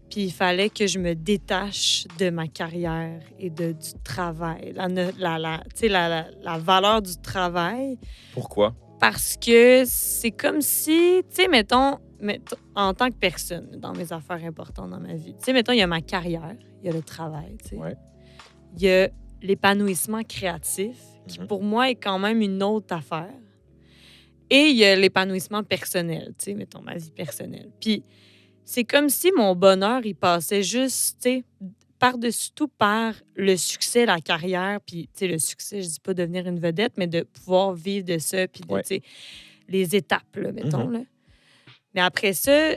Puis il fallait que je me détache de ma carrière et du travail, la valeur du travail. Pourquoi? Parce que c'est comme si, tu sais, mettons, en tant que personne, dans mes affaires importantes dans ma vie, tu sais, mettons, il y a ma carrière, il y a le travail, tu sais. Il y a l'épanouissement créatif, qui pour moi est quand même une autre affaire. Et il y a l'épanouissement personnel, tu sais, mettons, ma vie personnelle. Puis c'est comme si mon bonheur, il passait juste, tu sais, par-dessus tout par le succès, la carrière. Puis, tu sais, le succès, je dis pas devenir une vedette, mais de pouvoir vivre de ça, puis de, tu sais, les étapes, là, mettons, là. Mais après ça,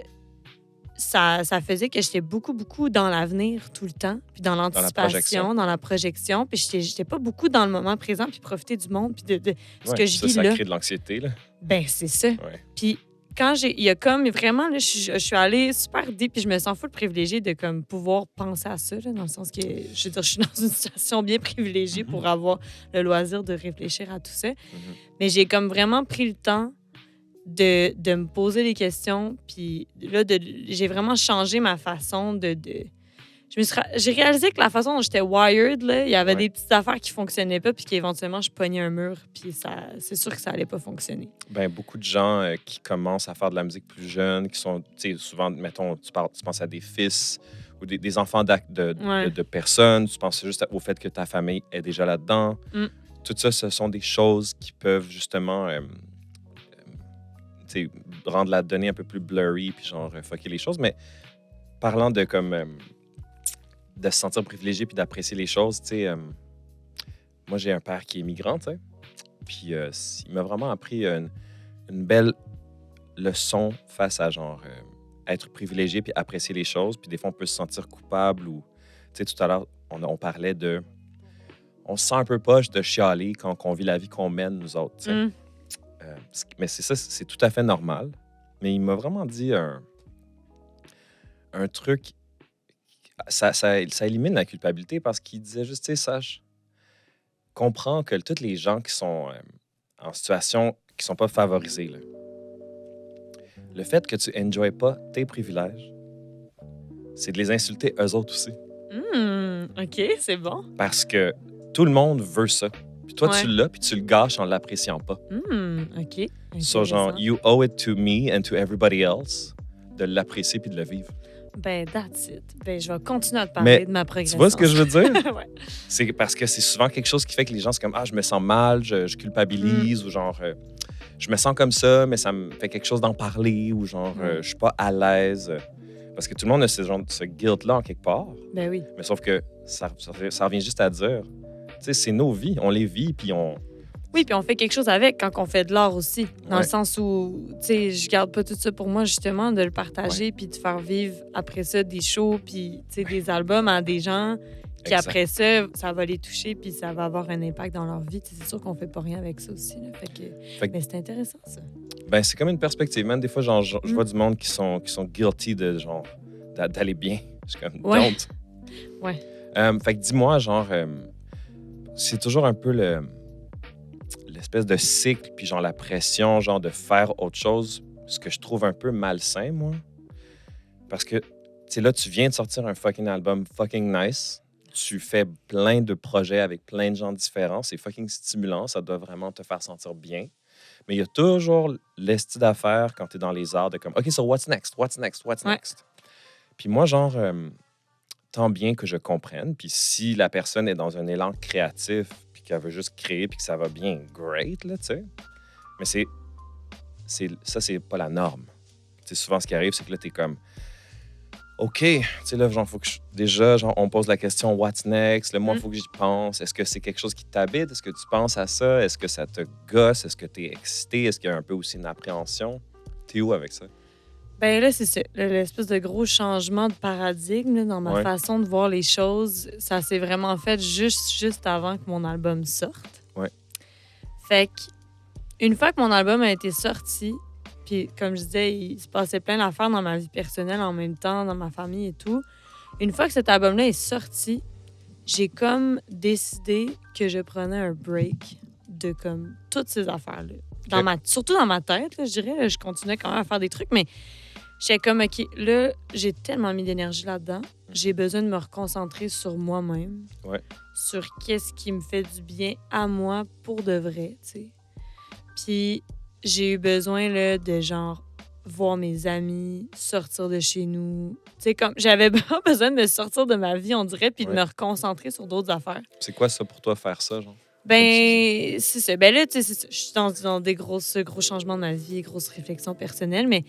ça faisait que j'étais beaucoup, beaucoup dans l'avenir tout le temps, puis dans Dans la projection. l'anticipation, dans la projection, puis j'étais pas beaucoup dans le moment présent, puis profiter du monde, puis de ce Ouais, que je ça, vis ça là. crée de l'anxiété, là. Ben, c'est ça. Ouais. Puis quand il y a comme vraiment, là, je suis allée super deep, puis je me sens full privilégiée de comme pouvoir penser à ça, là, dans le sens que, je veux dire, je suis dans une situation bien privilégiée pour avoir le loisir de réfléchir à tout ça. Mais j'ai comme vraiment pris le temps de me poser des questions, puis là, j'ai vraiment changé ma façon de j'ai réalisé que la façon dont j'étais wired, là, il y avait Ouais. des petites affaires qui fonctionnaient pas, puis qu'éventuellement, je pognais un mur, puis c'est sûr que ça allait pas fonctionner. Ben, beaucoup de gens qui commencent à faire de la musique plus jeunes, qui sont, tu sais, souvent, mettons, tu penses à des fils ou des enfants de personnes, tu penses juste au fait que ta famille est déjà là-dedans. Mm. Tout ça, ce sont des choses qui peuvent justement tu sais, rendre la donnée un peu plus blurry, puis genre fucker les choses. Mais parlant de comme de se sentir privilégié puis d'apprécier les choses, tu sais, moi j'ai un père qui est migrant, tu sais, puis il m'a vraiment appris une belle leçon face à genre être privilégié puis apprécier les choses. Puis des fois on peut se sentir coupable ou tu sais tout à l'heure on parlait de on se sent un peu poche de chialer quand on vit la vie qu'on mène nous autres, tu sais. Mm. Mais c'est ça, c'est tout à fait normal. Mais il m'a vraiment dit un truc. Ça élimine la culpabilité parce qu'il disait juste, tu sais, sache, comprends que tous les gens qui sont en situation qui sont pas favorisés, là, le fait que tu enjoyes pas tes privilèges, c'est de les insulter eux autres aussi. OK, c'est bon. Parce que tout le monde veut ça. Puis toi, Ouais. tu l'as, puis tu le gâches en l'appréciant pas. OK. So, genre, Intéressant. you owe it to me and to everybody else de l'apprécier puis de le vivre. Ben, that's it. Ben, je vais continuer à te parler Mais de ma Tu progression. vois ce que je veux dire? Ouais. C'est parce que c'est souvent quelque chose qui fait que les gens, c'est comme, ah, je me sens mal, je culpabilise, ou genre, je me sens comme ça, mais ça me fait quelque chose d'en parler, ou genre, je suis pas à l'aise. Parce que tout le monde a ce guilt-là en quelque part. Ben oui. Mais sauf que ça revient juste à dire, tu sais, c'est nos vies, on les vit, puis on. Oui, puis on fait quelque chose avec quand on fait de l'art aussi. Dans Ouais. le sens où, tu sais, je garde pas tout ça pour moi, justement, de le partager puis de faire vivre après ça des shows puis, tu sais, des albums à des gens qui, Exact. après ça, ça va les toucher puis ça va avoir un impact dans leur vie. Tu sais, c'est sûr qu'on fait pas rien avec ça aussi. Là. Fait que- Mais c'est intéressant, ça. Ben, c'est comme une perspective. Même des fois, genre, je vois du monde qui sont guilty de, genre, d'aller bien. Je suis comme, Ouais. don't. Ouais. Fait que dis-moi, genre, c'est toujours un peu l'espèce de cycle, puis genre la pression, genre de faire autre chose, ce que je trouve un peu malsain, moi. Parce que, tu sais, là, tu viens de sortir un fucking album fucking nice. Tu fais plein de projets avec plein de gens différents. C'est fucking stimulant. Ça doit vraiment te faire sentir bien. Mais il y a toujours l'esti d'affaires quand tu es dans les arts de comme, OK, so what's next? What's next? What's Ouais. next? Puis moi, genre, tant bien que je comprenne. Puis si la personne est dans un élan créatif, puis qu'elle veut juste créer, puis que ça va bien, great, là, tu sais. Mais ça, c'est pas la norme. Tu sais, souvent, ce qui arrive, c'est que là, t'es comme, OK, tu sais, là, genre, faut que déjà, genre, on pose la question, what's next? Là, moi, il faut que j'y pense. Est-ce que c'est quelque chose qui t'habite? Est-ce que tu penses à ça? Est-ce que ça te gosse? Est-ce que t'es excité? Est-ce qu'il y a un peu aussi une appréhension? T'es où avec ça? Ben là, c'est ça. L'espèce de gros changement de paradigme là, dans ma Ouais. façon de voir les choses, ça s'est vraiment fait juste avant que mon album sorte. Ouais. Fait que, une fois que mon album a été sorti, puis comme je disais, il se passait plein d'affaires dans ma vie personnelle en même temps, dans ma famille et tout. Une fois que cet album-là est sorti, j'ai comme décidé que je prenais un break de comme toutes ces affaires-là. Ok. Surtout dans ma tête, là, je dirais. Là, je continuais quand même à faire des trucs, mais j'étais comme, OK, là, j'ai tellement mis d'énergie là-dedans. J'ai besoin de me reconcentrer sur moi-même. Ouais. Sur qu'est-ce qui me fait du bien à moi pour de vrai, tu sais. Puis j'ai eu besoin, là, de genre voir mes amis, sortir de chez nous. Tu sais, comme j'avais pas besoin de me sortir de ma vie, on dirait, puis de Ouais. me reconcentrer sur d'autres affaires. C'est quoi ça pour toi, faire ça, genre? Ben, c'est ça. Ben là, tu sais, c'est ça. Je suis dans des gros changements de ma vie, grosses réflexions personnelles, mais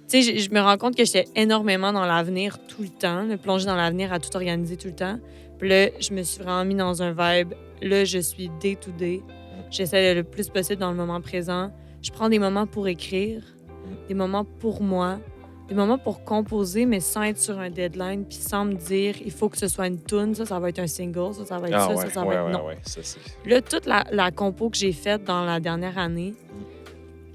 tu sais, je me rends compte que j'étais énormément dans l'avenir tout le temps, le plonger dans l'avenir à tout organiser tout le temps. Puis là, je me suis vraiment mis dans un vibe. Là, je suis day to day. J'essaie le plus possible dans le moment présent. Je prends des moments pour écrire, des moments pour moi, des moments pour composer, mais sans être sur un deadline, puis sans me dire, il faut que ce soit une tune, ça va être un single, ça va être Ah ça va être... Non. ouais, ça c'est... Là, toute la compo que j'ai faite dans la dernière année,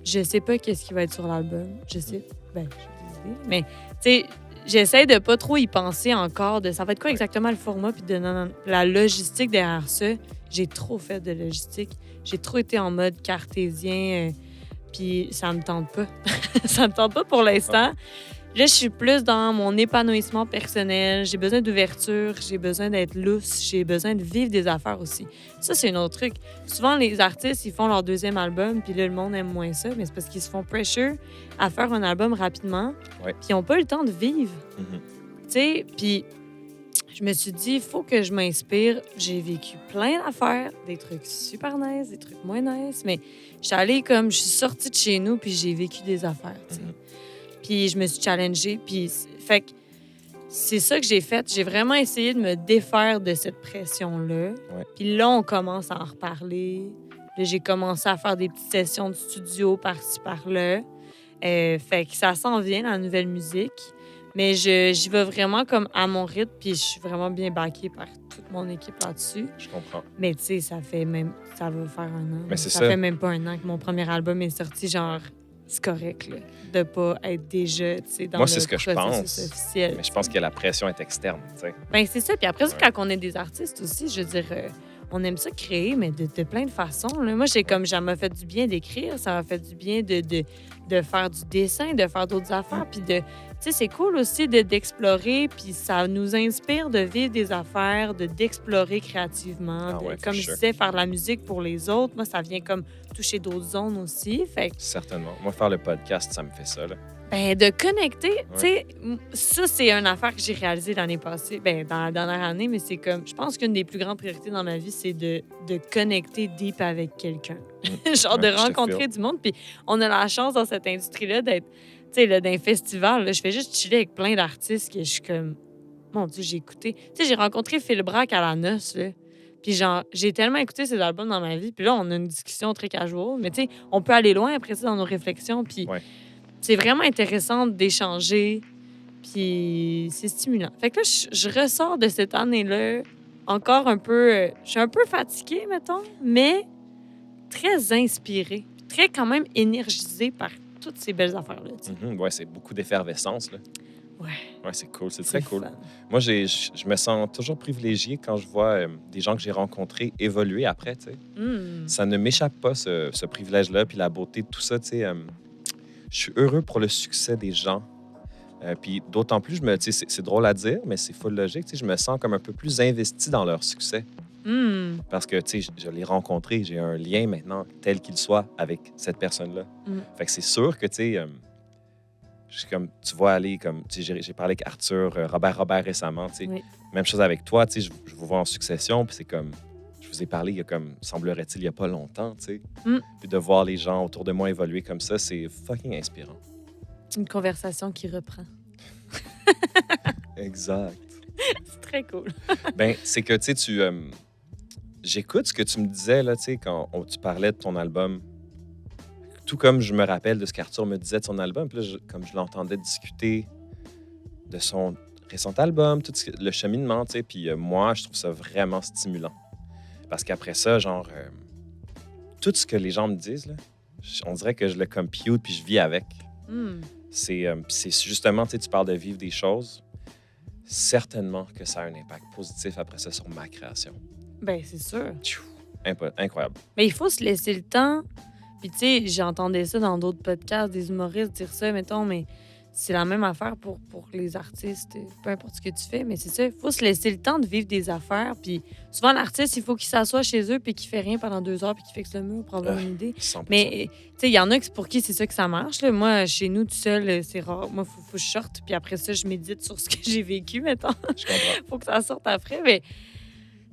je sais pas qu'est-ce qui va être sur l'album. Je sais... Ben, j'ai des idées, mais, tu sais, j'essaie de pas trop y penser encore, de ça va être quoi exactement le format, puis de la logistique derrière ça. J'ai trop fait de logistique. J'ai trop été en mode cartésien, puis ça me tente pas. Ça me tente pas pour l'instant. Là, je suis plus dans mon épanouissement personnel. J'ai besoin d'ouverture, j'ai besoin d'être lousse, j'ai besoin de vivre des affaires aussi. Ça, c'est un autre truc. Souvent, les artistes, ils font leur deuxième album, puis là, le monde aime moins ça, mais c'est parce qu'ils se font pressure à faire un album rapidement, Ouais. puis ils n'ont pas eu le temps de vivre. Mhm. Tu sais, puis je me suis dit, il faut que je m'inspire. J'ai vécu plein d'affaires, des trucs super nice, des trucs moins nice, mais je suis sortie de chez nous, puis j'ai vécu des affaires, tu sais. Mhm. Puis je me suis challengée, puis fait que c'est ça que j'ai fait. J'ai vraiment essayé de me défaire de cette pression-là. Ouais. Puis là, on commence à en reparler. Là, j'ai commencé à faire des petites sessions de studio par-ci, par-là. Fait que ça s'en vient, la nouvelle musique. Mais j'y vais vraiment comme à mon rythme, puis je suis vraiment bien backée par toute mon équipe là-dessus. Je comprends. Mais tu sais, ça va faire un an. Mais c'est ça ça. fait même pas un an que mon premier album est sorti, genre, c'est correct, là, de pas être déjà, tu sais, dans Moi, le c'est ce que je processus pense. officiel. Mais je pense que la pression est externe, tu sais. Ben, c'est ça. Puis après ça, Ouais. quand on est des artistes aussi, je veux dire, on aime ça créer, mais de plein de façons. Là. Moi, ça m'a fait du bien d'écrire, ça m'a fait du bien de faire du dessin, de faire d'autres affaires. Puis tu sais, c'est cool aussi d'explorer, puis ça nous inspire de vivre des affaires, d'explorer créativement. Ah ouais, comme for je sure. disais, faire de la musique pour les autres, moi, ça vient comme toucher d'autres zones aussi. Fait que, Certainement. Moi, faire le podcast, ça me fait ça, là. ben, de connecter, tu sais, ça, c'est une affaire que j'ai réalisée l'année passée, ben, dans la dernière année, mais c'est comme, je pense qu'une des plus grandes priorités dans ma vie, c'est de connecter deep avec quelqu'un. Genre, Ouais, de je te rencontrer feel. du monde. Puis on a la chance dans cette industrie-là d'être, tu sais, là, d'un festival, là, je fais juste chiller avec plein d'artistes que je suis comme, mon Dieu, j'ai écouté. Tu sais, j'ai rencontré Phil Brack à la noce, là. Puis genre, j'ai tellement écouté ses albums dans ma vie. Puis là, on a une discussion très casual. Mais tu sais, on peut aller loin après ça dans nos réflexions. Puis Ouais. c'est vraiment intéressant d'échanger. Puis c'est stimulant. Fait que là, je ressors de cette année-là encore un peu... je suis un peu fatiguée, mettons, mais très inspirée. Puis très quand même énergisée par toutes ces belles affaires-là. Tu sais. Mhm. Ouais, c'est beaucoup d'effervescence, là. Ouais. Ouais, c'est cool. C'est très cool. fun. Moi, je me sens toujours privilégié quand je vois des gens que j'ai rencontrés évoluer après, tu sais. Mm. Ça ne m'échappe pas, ce privilège-là, puis la beauté de tout ça, tu sais. Je suis heureux pour le succès des gens. Puis d'autant plus, tu sais, c'est drôle à dire, mais c'est full logique, tu sais, je me sens comme un peu plus investi dans leur succès. Mm. Parce que, tu sais, je l'ai rencontré, j'ai un lien maintenant, tel qu'il soit, avec cette personne-là. Mm. Fait que c'est sûr que, tu sais, je suis comme, tu vois aller, comme, tu sais, j'ai parlé avec Arthur, Robert récemment, tu sais. Oui. Même chose avec toi, tu sais, je vous vois en succession, puis c'est comme, je vous ai parlé, il y a comme, semblerait-il, il n'y a pas longtemps, tu sais. Mm. Puis de voir les gens autour de moi évoluer comme ça, c'est fucking inspirant. Une conversation qui reprend. Exact. C'est très cool. Ben, c'est que, tu sais, j'écoute ce que tu me disais, là, tu sais, quand tu parlais de ton album. Tout comme je me rappelle de ce qu'Arthur me disait de son album. Puis là, comme je l'entendais discuter de son récent album, le cheminement, tu sais. Puis moi, je trouve ça vraiment stimulant. Parce qu'après ça, genre, tout ce que les gens me disent, là, on dirait que je le compute puis je vis avec. Mm. C'est justement, tu sais, tu parles de vivre des choses. Certainement que ça a un impact positif après ça sur ma création. Ben, c'est sûr. Tchou! Incroyable. Mais il faut se laisser le temps. Puis, tu sais, j'entendais ça dans d'autres podcasts, des humoristes dire ça, mettons, mais c'est la même affaire pour les artistes, peu importe ce que tu fais, mais c'est ça, il faut se laisser le temps de vivre des affaires. Puis, souvent, l'artiste, il faut qu'il s'assoie chez eux puis qu'il fait rien pendant 2 heures puis qu'il fixe le mur pour avoir une idée. 100%. Mais, tu sais, il y en a pour qui c'est ça que ça marche. Là. Moi, chez nous, tout seul, c'est rare. Moi, faut que je sorte, puis après ça, je médite sur ce que j'ai vécu, mettons. Je comprends. Faut que ça sorte après, mais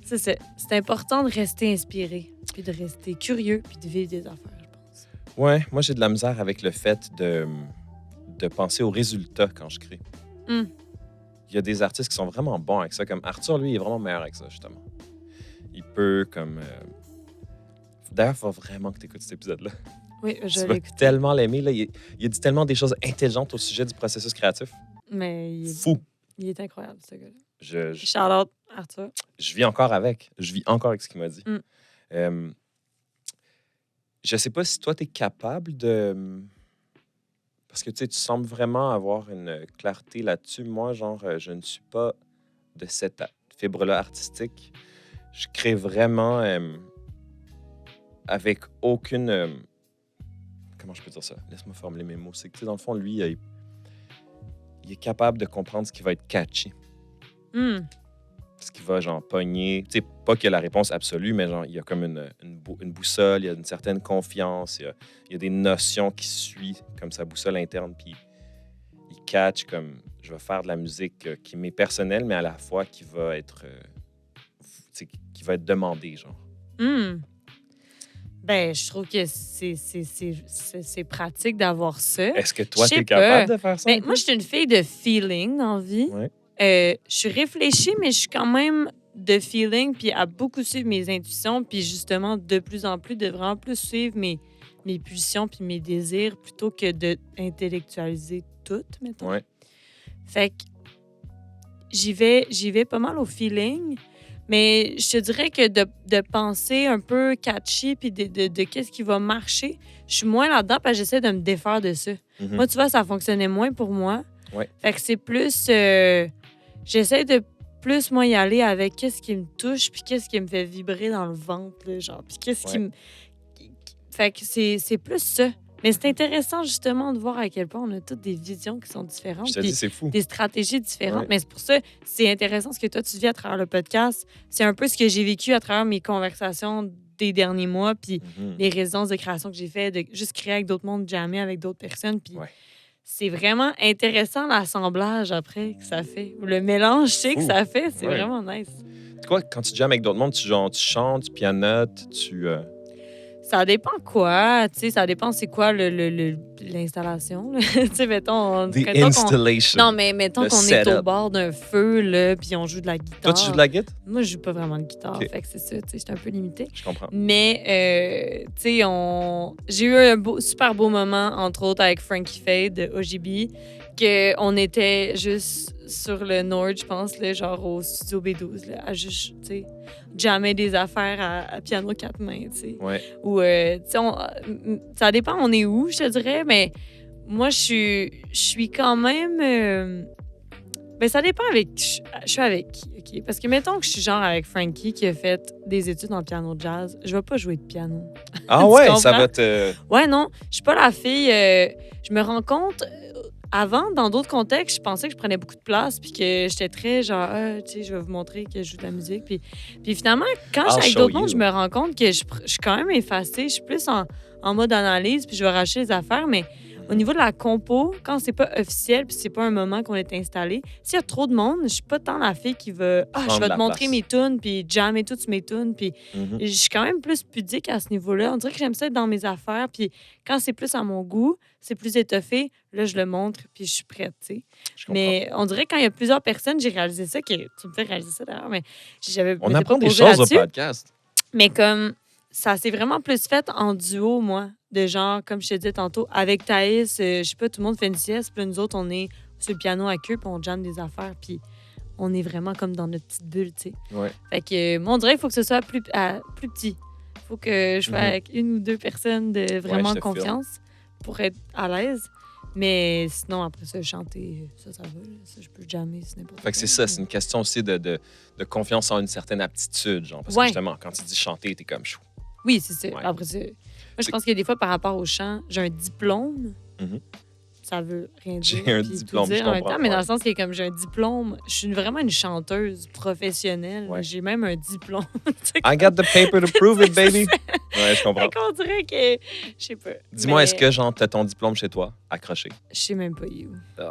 c'est ça. C'est important de rester inspiré, puis de rester curieux, puis de vivre des affaires, je pense. Ouais, moi, j'ai de la misère avec le fait de penser aux résultats quand je crée. Mm. Il y a des artistes qui sont vraiment bons avec ça, comme Arthur, lui, il est vraiment meilleur avec ça, justement. Il peut, comme... D'ailleurs, il faut vraiment que tu écoutes cet épisode-là. Oui, je Tu vas l'ai écouté. tellement l'aimer. Là. Il a dit tellement des choses intelligentes au sujet du processus créatif. Mais Fou. il est incroyable, ce gars-là. Je, Shout-out, Arthur. je vis encore avec. Je vis encore avec ce qu'il m'a dit. Mm. Je sais pas si toi, tu es capable de... Parce que tu sembles vraiment avoir une clarté là-dessus. Moi, genre, je ne suis pas de cette fibre-là artistique. Je crée vraiment avec aucune... comment je peux dire ça? Laisse-moi formuler mes mots. C'est que, tu sais, dans le fond, lui, il est capable de comprendre ce qui va être catchy. Ce qui va, genre, pogner. Tu sais, pas qu'il y a la réponse absolue, mais genre, il y a comme une boussole, il y a une certaine confiance, il y a des notions qui suivent comme sa boussole interne, puis il catch comme, je vais faire de la musique qui m'est personnelle, mais à la fois qui va être, qui va être demandée, genre. Ben, je trouve que c'est pratique d'avoir ça. Est-ce que toi, Je tu sais es capable pas. de faire ça? Ben, moi, je suis une fille de feeling dans la vie. Ouais. Je suis réfléchie, mais je suis quand même de feeling, puis à beaucoup suivre mes intuitions, puis justement, de plus en plus, de vraiment plus suivre mes pulsions puis mes désirs plutôt que d'intellectualiser tout, mettons. Ouais. Fait que j'y vais pas mal au feeling, mais je te dirais que de penser un peu catchy puis de qu'est-ce qui va marcher, je suis moins là-dedans parce que j'essaie de me défaire de ça. Mhm. Moi, tu vois, ça fonctionnait moins pour moi. Ouais. Fait que c'est plus... j'essaie de plus, moi, y aller avec qu'est-ce qui me touche puis qu'est-ce qui me fait vibrer dans le ventre, là, genre. Puis qu'est-ce qui me... Fait que c'est plus ça. Mais c'est intéressant, justement, de voir à quel point on a toutes des visions qui sont différentes. Je te dis, c'est fou. Des stratégies différentes. Ouais. Mais c'est pour ça, c'est intéressant ce que toi, tu vis à travers le podcast. C'est un peu ce que j'ai vécu à travers mes conversations des derniers mois, puis les résidences de création que j'ai fait, de juste créer avec d'autres mondes, jammer avec d'autres personnes. Puis c'est vraiment intéressant l'assemblage après que ça fait. Ou le mélange, je sais que ça fait. C'est vraiment nice. Quoi, quand tu jammes avec d'autres mondes, tu chantes, tu pianotes, Ça dépend quoi, tu sais, ça dépend c'est quoi l'installation. Tu sais, mettons... The installation. Non, mais mettons qu'on est au bord d'un feu, là, puis on joue de la guitare. Toi, tu joues de la guitare? Moi, je joue pas vraiment de guitare, Okay. fait que c'est ça, tu sais, j'étais un peu limitée. Je comprends. Mais, tu sais, j'ai eu un super beau moment, entre autres, avec Frankie Faye de OGB, qu'on était juste sur le Nord, je pense, là, genre au studio B12, là, à juste, tu sais, jammer des affaires à piano 4 mains, tu sais. Ouais. Ou, tu sais, ça dépend, on est où, je te dirais, mais moi, je suis quand même... ben, ça dépend avec... Je suis avec qui, OK? Parce que mettons que je suis genre avec Frankie qui a fait des études en piano jazz, je vais pas jouer de piano. Ah ouais, ça va te... Ouais, non, je suis pas la fille... je me rends compte... Avant, dans d'autres contextes, je pensais que je prenais beaucoup de place puis que j'étais très genre, tu sais, je vais vous montrer que je joue de la musique. Puis finalement, quand je suis avec d'autres mondes, je me rends compte que je suis quand même effacée. Je suis plus en mode analyse puis je vais racheter les affaires. Mais au niveau de la compo, quand c'est pas officiel puis c'est pas un moment qu'on est installé, s'il y a trop de monde, je suis pas tant la fille qui veut je vais te montrer mes tunes puis jammer toutes mes tunes. Puis je suis quand même plus pudique à ce niveau-là. On dirait que j'aime ça être dans mes affaires. Puis quand c'est plus à mon goût, c'est plus étoffé, là, je le montre, puis je suis prête, tu sais. Mais on dirait que quand il y a plusieurs personnes, j'ai réalisé ça, que tu me fais réaliser ça d'ailleurs, mais on apprend des choses au podcast. Mais comme ça s'est vraiment plus fait en duo, moi, de genre, comme je te disais tantôt, avec Thaïs, je sais pas, tout le monde fait une sieste, puis nous autres, on est sur le piano à queue, puis on jamme des affaires, puis on est vraiment comme dans notre petite bulle, tu sais. Ouais. Fait que, moi, on dirait qu'il faut que ce soit plus petit. Il faut que je sois avec une ou deux personnes de vraiment confiance. Pour être à l'aise. Mais sinon, après ça, chanter, ça va. Ça, je peux jammer, c'est n'importe quoi. Fait que c'est ça, c'est une question aussi de confiance en une certaine aptitude, genre. Parce que justement, quand tu dis chanter, t'es comme chou. Oui, c'est ça. Ouais. Après ça, moi, je pense que des fois, par rapport au chant, j'ai un diplôme. Ça veut rien dire. J'ai un diplôme, je comprends. En même temps, mais dans le sens que comme j'ai un diplôme, je suis vraiment une chanteuse professionnelle. Ouais. J'ai même un diplôme. I got the paper to prove it, baby. Ouais, je comprends. On dirait que... Je sais pas. Dis-moi, est-ce que genre t'as ton diplôme chez toi, accroché? Je sais même pas où. Oh.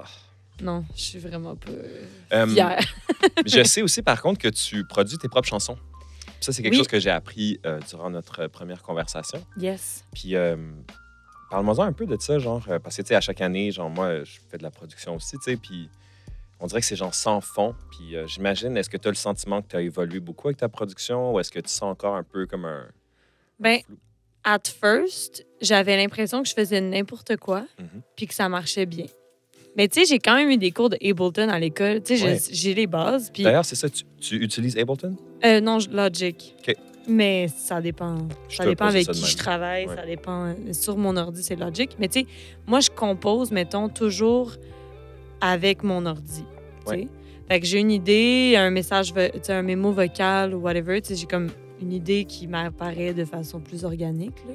Non, je suis vraiment pas fière. Je sais aussi, par contre, que tu produis tes propres chansons. Ça, c'est quelque chose que j'ai appris durant notre première conversation. Yes. Puis... parle-moi un peu de ça, genre, parce que, tu sais, à chaque année, genre, moi, je fais de la production aussi, tu sais, puis on dirait que c'est genre sans fond. Puis j'imagine, est-ce que tu as le sentiment que tu as évolué beaucoup avec ta production ou est-ce que tu sens encore un peu comme un Ben, flou? at first, j'avais l'impression que je faisais n'importe quoi Mhm. puis que ça marchait bien. Mais tu sais, j'ai quand même eu des cours de Ableton à l'école. Tu sais, Ouais. j'ai les bases. Puis, D'ailleurs, c'est ça, tu utilises Ableton? non, Logic. OK. Mais ça dépend. Je Ça te dépend posais avec ça de qui même. je travaille. Ouais. Ça dépend. Sur mon ordi, c'est Logic. Mais tu sais, moi, je compose, mettons, toujours avec mon ordi. tu sais. Ouais. Fait que j'ai une idée, un message, tu sais, un mémo vocal ou whatever. Tu sais, j'ai comme une idée qui m'apparaît de façon plus organique. Là.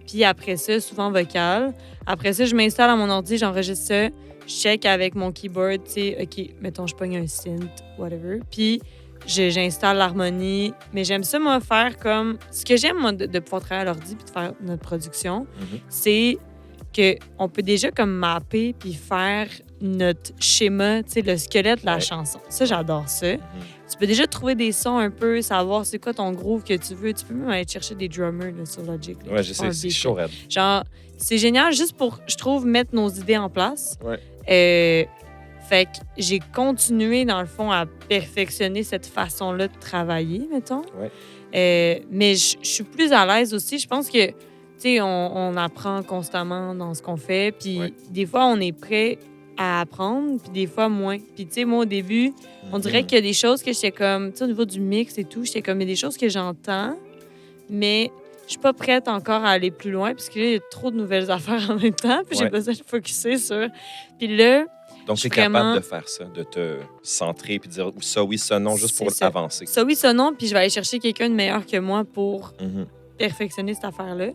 Puis après ça, souvent vocal. Après ça, je m'installe à mon ordi, j'enregistre ça. Je check avec mon keyboard, tu sais, OK, mettons, je pogne un synth, whatever. Puis j'installe l'harmonie. Mais j'aime ça, moi, faire comme... Ce que j'aime, moi, de pouvoir travailler à l'ordi puis de faire notre production, Mhm. c'est qu'on peut déjà comme mapper puis faire notre schéma, tu sais, le squelette de la Ouais. chanson. Ça, j'adore ça. Mhm. Tu peux déjà trouver des sons un peu, savoir c'est quoi ton groove que tu veux. Tu peux même aller chercher des drummers là, sur Logic. là, Ouais, qui je font un sais, c'est beat, chaud, là. raide. Genre, c'est génial juste pour, je trouve, mettre nos idées en place. Ouais. Fait que j'ai continué, dans le fond, à perfectionner cette façon-là de travailler, mettons. Ouais. Mais je suis plus à l'aise aussi. Je pense que, tu sais, on apprend constamment dans ce qu'on fait. Puis Ouais. des fois, on est prêt à apprendre, puis des fois, moins. Puis, tu sais, moi, au début, on dirait Mhm. qu'il y a des choses que j'étais comme, tu sais, au niveau du mix et tout, j'étais comme, il y a des choses que j'entends, mais je suis pas prête encore à aller plus loin, parce que là, il y a trop de nouvelles affaires en même temps, puis j'ai Ouais. besoin de focusser sur. Puis là, Donc, je tu es suis vraiment- capable de faire ça, de te centrer puis de dire ça oui, ça non, juste pour C'est ça. avancer. ça oui, ça non, puis je vais aller chercher quelqu'un de meilleur que moi pour Mhm. perfectionner cette affaire-là.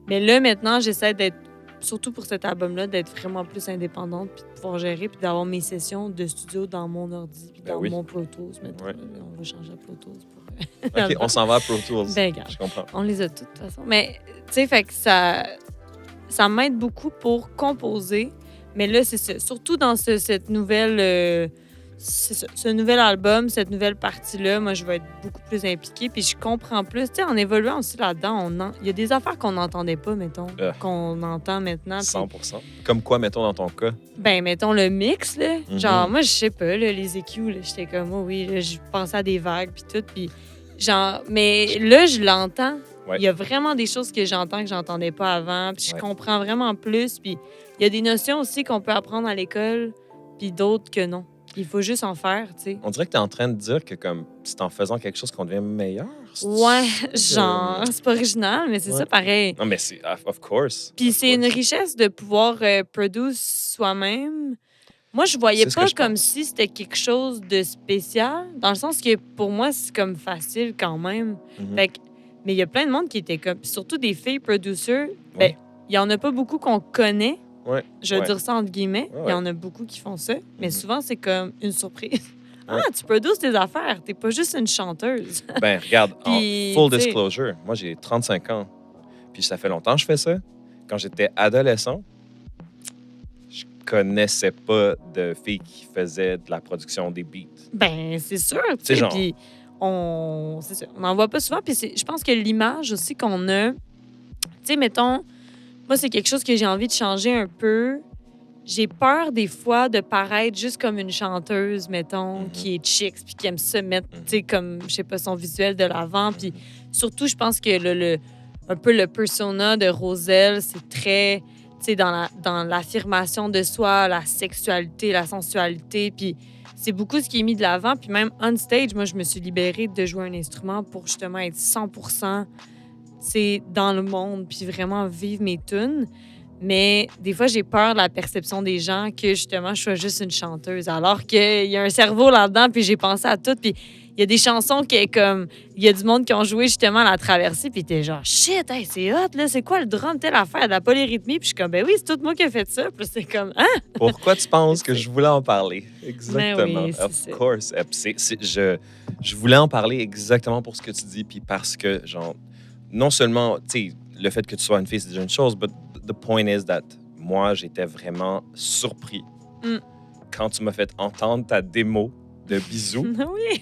Mais là, maintenant, j'essaie d'être, surtout pour cet album-là, d'être vraiment plus indépendante, puis de pouvoir gérer, puis d'avoir mes sessions de studio dans mon ordi, puis Ben dans oui. mon Pro Tools. Maintenant, Ouais. là, on va changer à Pro Tools pour... OK, on s'en va à Pro Tools. Ben, regarde. Je comprends. On les a toutes, de toute façon. Mais, tu sais, fait que ça m'aide beaucoup pour composer. Mais là, c'est ça. Surtout dans cette nouvelle... c'est ça, ce nouvel album, cette nouvelle partie-là, moi, je vais être beaucoup plus impliquée. Puis je comprends plus. Tu sais, en évoluant aussi là-dedans, il y a des affaires qu'on n'entendait pas, mettons, qu'on entend maintenant. Puis, 100%. Comme quoi, mettons, dans ton cas? ben, mettons le mix, là. Mhm. Genre, moi, je sais pas, là, les EQ, là, j'étais comme, oh oui, là, je pensais à des vagues, puis tout. Puis, genre, mais là, je l'entends. Ouais. Il y a vraiment des choses que j'entends que j'entendais pas avant. Puis je Ouais. comprends vraiment plus. Puis il y a des notions aussi qu'on peut apprendre à l'école, puis d'autres que non. Il faut juste en faire, tu sais. On dirait que tu es en train de dire que comme c'est en faisant quelque chose qu'on devient meilleur. Ouais, genre, c'est pas original, mais c'est Ouais. ça pareil. Non, mais c'est, of course. Puis Of c'est une course. richesse de pouvoir produire soi-même. Moi, je voyais C'est ce que pas je comme pense. si c'était quelque chose de spécial, dans le sens que pour moi, c'est comme facile quand même. Mhm. Fait que- mais il y a plein de monde qui était comme, puis surtout des filles producers, ben, Ouais. il y en a pas beaucoup qu'on connaît. Ouais. Je veux Ouais. dire ça entre guillemets. Ouais, Il y en a beaucoup qui font ça, mais Mhm. souvent c'est comme une surprise. Ouais. Ah, tu produis tes affaires, t'es pas juste une chanteuse. Ben, regarde, Puis, en full tu sais- disclosure, moi, j'ai 35 ans. Puis ça fait longtemps que je fais ça. Quand j'étais adolescent, je connaissais pas de filles qui faisaient de la production des beats. Ben, c'est sûr. Tu C'est sais, genre- puis c'est ça, on n'en voit pas souvent. Puis je pense que l'image aussi qu'on a, tu sais, mettons, moi, c'est quelque chose que j'ai envie de changer un peu. J'ai peur des fois de paraître juste comme une chanteuse, mettons, Mhm. qui est chic, puis qui aime se mettre, Mhm. tu sais, comme, je sais pas, son visuel de l'avant. Puis surtout, je pense que un peu le persona de Roselle, c'est très, tu sais, dans l'affirmation de soi, la sexualité, la sensualité. Puis c'est beaucoup ce qui est mis de l'avant. Puis même on stage, moi, je me suis libérée de jouer un instrument pour justement être 100%, c'est dans le monde, puis vraiment vivre mes tunes. Mais des fois, j'ai peur de la perception des gens que justement, je sois juste une chanteuse. Alors qu'il y a un cerveau là-dedans, puis j'ai pensé à tout. Puis il y a des chansons qui est comme. Il y a du monde qui ont joué justement à la traversée, puis t'es genre, shit, hey, c'est hot, là, c'est quoi le drum, telle affaire, de la polyrythmie. Puis je suis comme, ben oui, c'est tout moi qui ai fait ça. Puis c'est comme, hein? Pourquoi tu penses que je voulais en parler? Exactement. oui, c'est of ça. course. Je voulais en parler exactement pour ce que tu dis, puis parce que, genre, non seulement, tu sais, le fait que tu sois une fille, c'est déjà une chose, but the point is that moi, j'étais vraiment surpris Mm. quand tu m'as fait entendre ta démo de Bisous. Oui.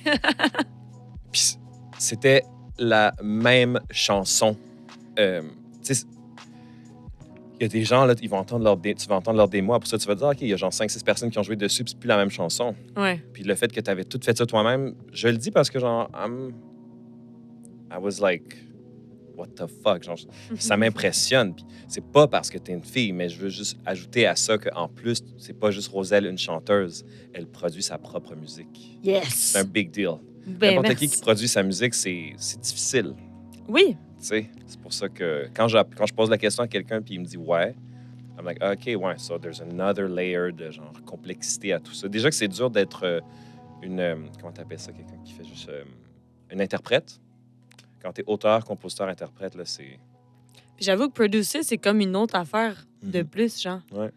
Puis c'était la même chanson. Tu sais, il y a des gens, là, ils vont entendre tu vas entendre leur démo. Après ça, tu vas dire, OK, il y a genre 5-6 personnes qui ont joué dessus, puis c'est plus la même chanson. Ouais. Puis le fait que tu avais tout fait ça toi-même, je le dis parce que, genre, I was like, what the fuck? Genre, ça m'impressionne. Puis c'est pas parce que t'es une fille, mais je veux juste ajouter à ça qu'en plus, c'est pas juste Roselle, une chanteuse. Elle produit sa propre musique. Yes! C'est un big deal. Ben, N'importe merci. qui produit sa musique, c'est difficile. Oui. Tu sais, c'est pour ça que quand je pose la question à quelqu'un puis il me dit ouais, I'm like, OK, ouais, so there's another layer de genre complexité à tout ça. Déjà que c'est dur d'être comment t'appelles ça, quelqu'un qui fait juste une interprète. Quand t'es auteur, compositeur, interprète, là, c'est... Puis j'avoue que producer, c'est comme une autre affaire de plus, genre. Ouais.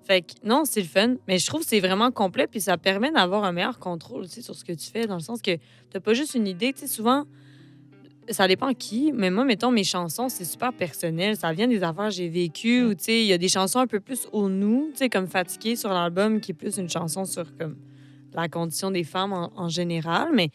Fait que non, c'est le fun. Mais je trouve que c'est vraiment complet, puis ça permet d'avoir un meilleur contrôle aussi sur ce que tu fais, dans le sens que t'as pas juste une idée. Tu sais, souvent, ça dépend qui, mais moi, mettons, mes chansons, c'est super personnel. Ça vient des affaires que j'ai vécues, ou tu sais, il y a des chansons un peu plus au nous, tu sais, comme Fatiguée sur l'album, qui est plus une chanson sur comme la condition des femmes en général, mais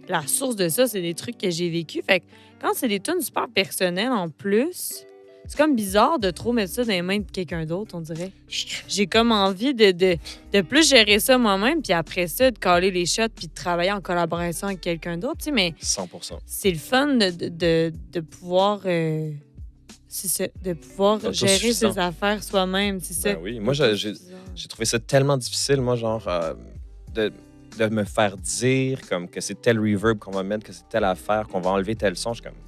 la source de ça, c'est des trucs que j'ai vécu. Fait que quand c'est des tunes super personnelles en plus, c'est comme bizarre de trop mettre ça dans les mains de quelqu'un d'autre, on dirait. J'ai comme envie de plus gérer ça moi-même, puis après ça, de caler les shots, puis de travailler en collaboration avec quelqu'un d'autre, tu sais, mais 100%. c'est le fun de pouvoir... c'est ça, de pouvoir gérer Autosuffisant. ses affaires soi-même, c'est ça. Ben oui, moi, j'ai trouvé ça tellement difficile, moi, genre, de me faire dire comme que c'est tel reverb qu'on va mettre, que c'est telle affaire, qu'on va enlever tel son. Je suis comme,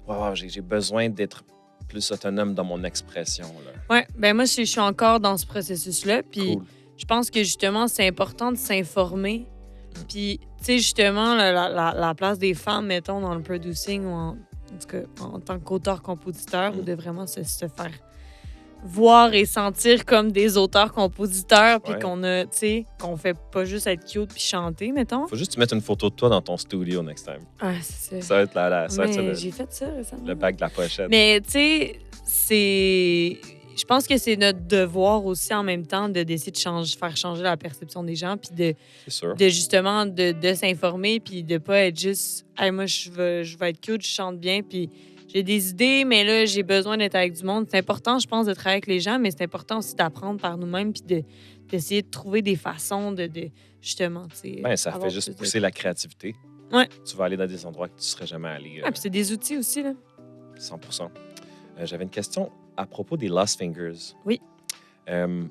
wow, j'ai besoin d'être plus autonome dans mon expression. Là. Ouais, ben moi, je suis encore dans ce processus-là, puis Cool. je pense que justement, c'est important de s'informer. Puis, tu sais, justement, la place des femmes, mettons, dans le producing, ou en tout cas, en tant qu'auteur-compositeur, ou de vraiment se faire voir et sentir comme des auteurs-compositeurs, puis Ouais. qu'on a, tu sais, qu'on fait pas juste être cute puis chanter, mettons. Faut juste mettre une photo de toi dans ton studio next time. Ah, c'est ça. Ça va être, ça va être ça, Mais j'ai fait ça récemment. le bac de la pochette. Mais, tu sais, c'est... Je pense que c'est notre devoir aussi en même temps de d'essayer de faire changer la perception des gens, puis C'est sûr. de justement de s'informer, puis de pas être juste hey, moi je veux être cute, je chante bien, puis j'ai des idées, mais là j'ai besoin d'être avec du monde. C'est important, je pense, de travailler avec les gens, mais c'est important aussi d'apprendre par nous-mêmes, puis d'essayer de trouver des façons de justement, tu sais. Ben, ça avoir fait juste plus de- pousser la créativité. Ouais. Tu vas aller dans des endroits que tu serais jamais allé. Ah, puis c'est des outils aussi, là. 100%. J'avais une question à propos des Lost Fingers. Oui.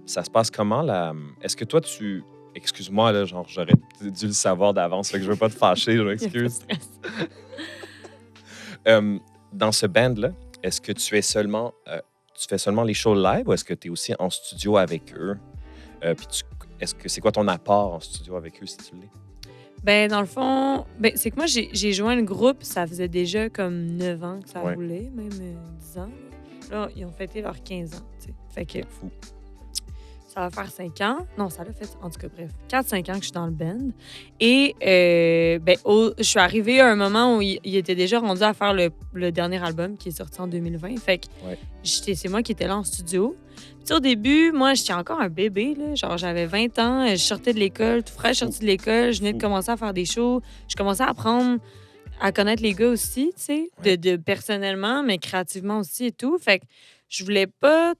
Ça se passe comment, là? Est-ce que toi, tu... Excuse-moi, là, genre, j'aurais dû le savoir d'avance, fait que je veux pas te fâcher, je Y a pas de m'excuse. stress. Dans ce band-là, est-ce que tu fais seulement les shows live ou est-ce que tu es aussi en studio avec eux? Puis est-ce que c'est quoi ton apport en studio avec eux, si tu l'es? Ben, dans le fond, ben, c'est que moi, j'ai joint le groupe, ça faisait déjà comme 9 ans que ça Ouais. roulait, même 10 ans. Là, ils ont fêté leurs 15 ans, tu sais. Fait que Fou. ça va faire 5 ans. Non, ça l'a fait, en tout cas, bref, 4-5 ans que je suis dans le band. Et, ben, je suis arrivée à un moment où il était déjà rendu à faire le dernier album qui est sorti en 2020. Fait que Ouais. c'est moi qui étais là en studio. Puis, tu sais, au début, moi, j'étais encore un bébé, là. Genre, j'avais 20 ans, je sortais de l'école, tout frais, je sortais de l'école, je venais de Fou. commencer à faire des shows. Je commençais à apprendre à connaître les gars aussi, tu sais, Ouais. de personnellement, mais créativement aussi et tout. Fait que je voulais pas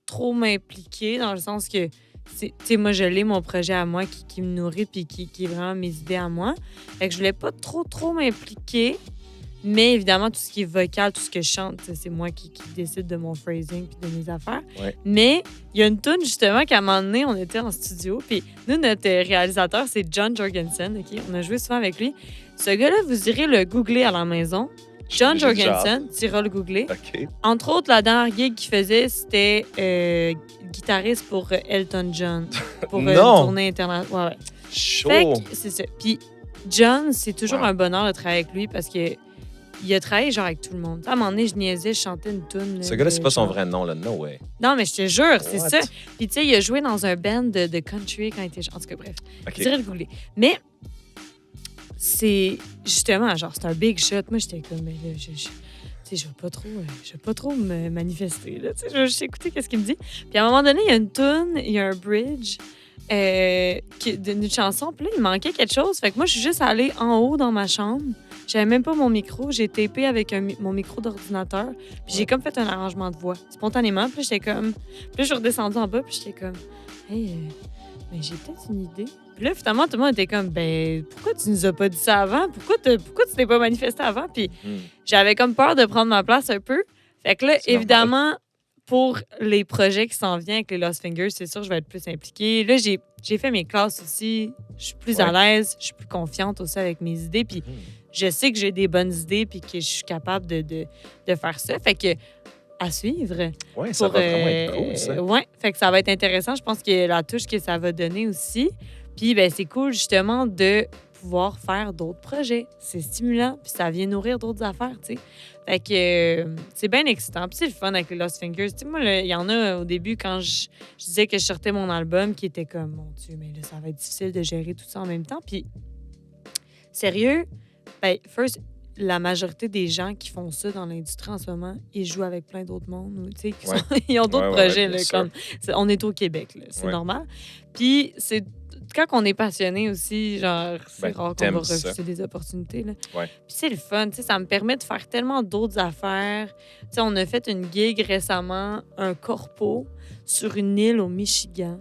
trop m'impliquer dans le sens que, tu sais, moi, je l'ai, mon projet à moi qui me nourrit puis qui est vraiment mes idées à moi. Fait que je voulais pas trop m'impliquer. Mais évidemment, tout ce qui est vocal, tout ce que je chante, c'est moi qui décide de mon phrasing puis de mes affaires. Ouais. Mais il y a une tune justement qu'à un moment donné, on était en studio. Puis nous, notre réalisateur, c'est John Jorgensen. OK? On a joué souvent avec lui. Ce gars-là, vous irez le googler à la maison. John J'ai déjà Jorgensen, tu iras le googler. OK. Entre autres, la dernière gig qu'il faisait, c'était guitariste pour Elton John. Pour une Non! tournée internationale. Ouais. Chaud! Fait que c'est ça. Puis John, c'est toujours Wow. un bonheur de travailler avec lui parce que il a travaillé genre avec tout le monde. À un moment donné, je niaisais, je chantais une tune. Ce gars-là, c'est pas son vrai nom, là. No way. Non, mais je te jure, c'est What? ça. Puis tu sais, il a joué dans un band de country quand il était... En tout cas, bref. OK. Je dirais le googler. Mais c'est justement, genre, c'est un big shot. Moi, j'étais comme, mais là, tu sais, je vais pas trop me manifester, là. Tu sais, je vais juste écouter qu'est-ce qu'il me dit. Puis à un moment donné, il y a une tune, il y a un bridge d'une chanson. Puis là, il manquait quelque chose. Fait que moi, je suis juste allée en haut dans ma chambre. J'avais même pas mon micro. J'ai tapé avec mon micro d'ordinateur. Puis j'ai comme fait un arrangement de voix, spontanément. Puis là, j'étais comme... Puis là, je suis redescendue en bas, puis j'étais comme... Hey, mais j'ai peut-être une idée. Puis Puis là, finalement, tout le monde était comme, ben, pourquoi tu nous as pas dit ça avant? Pourquoi tu t'es pas manifesté avant? Puis j'avais comme peur de prendre ma place un peu. Fait que là, C'est évidemment, pour les projets qui s'en viennent avec les Lost Fingers, c'est sûr que je vais être plus impliquée. Là, j'ai fait mes classes aussi. Je suis plus à l'aise. Je suis plus confiante aussi avec mes idées. Puis je sais que j'ai des bonnes idées puis que je suis capable de faire ça. Fait que à suivre. Oui, ça va vraiment être cool, ça. Oui, fait que ça va être intéressant. Je pense que la touche que ça va donner aussi. Puis, ben, c'est cool, justement, de pouvoir faire d'autres projets. C'est stimulant, puis ça vient nourrir d'autres affaires, tu sais. Fait que c'est bien excitant. Puis c'est le fun avec les Lost Fingers. Tu sais, moi, il y en a au début, quand je disais que je sortais mon album, qui était comme, mon Dieu, mais là, ça va être difficile de gérer tout ça en même temps. Puis, sérieux, ben, first, la majorité des gens qui font ça dans l'industrie en ce moment, ils jouent avec plein d'autres mondes. Tu sais, ils ont d'autres projets. Là, comme, on est au Québec, là, c'est normal. Puis, c'est quand on est passionné aussi, genre, c'est rare qu'on va refuser des opportunités. Là. Ouais. Puis c'est le fun, tu sais, ça me permet de faire tellement d'autres affaires. Tu sais, on a fait une gig récemment, un corpo, sur une île au Michigan,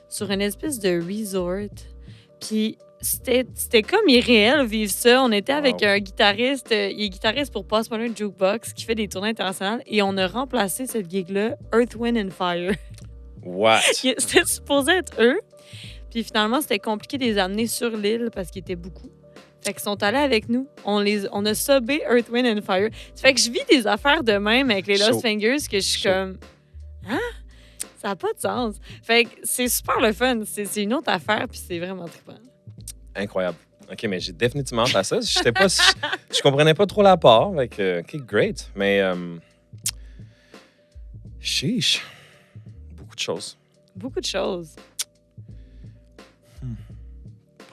sur une espèce de resort. Puis c'était comme irréel vivre ça. On était avec un guitariste, il est guitariste pour Post Malone Jukebox, qui fait des tournées internationales, et on a remplacé cette gig-là Earth, Wind and Fire. What? C'était supposé être eux. Puis finalement, c'était compliqué de les amener sur l'île parce qu'ils étaient beaucoup. Fait qu'ils sont allés avec nous. On a subé Earth, Wind and Fire. Ça fait que je vis des affaires de même avec les Lost Fingers que je suis comme... Hein? Ça n'a pas de sens. Fait que c'est super le fun. C'est une autre affaire, puis c'est vraiment trippant. Incroyable. OK, mais j'ai définitivement hâte à ça. Je comprenais pas trop la part. OK, great. Mais... Chiche. Beaucoup de choses. Beaucoup de choses.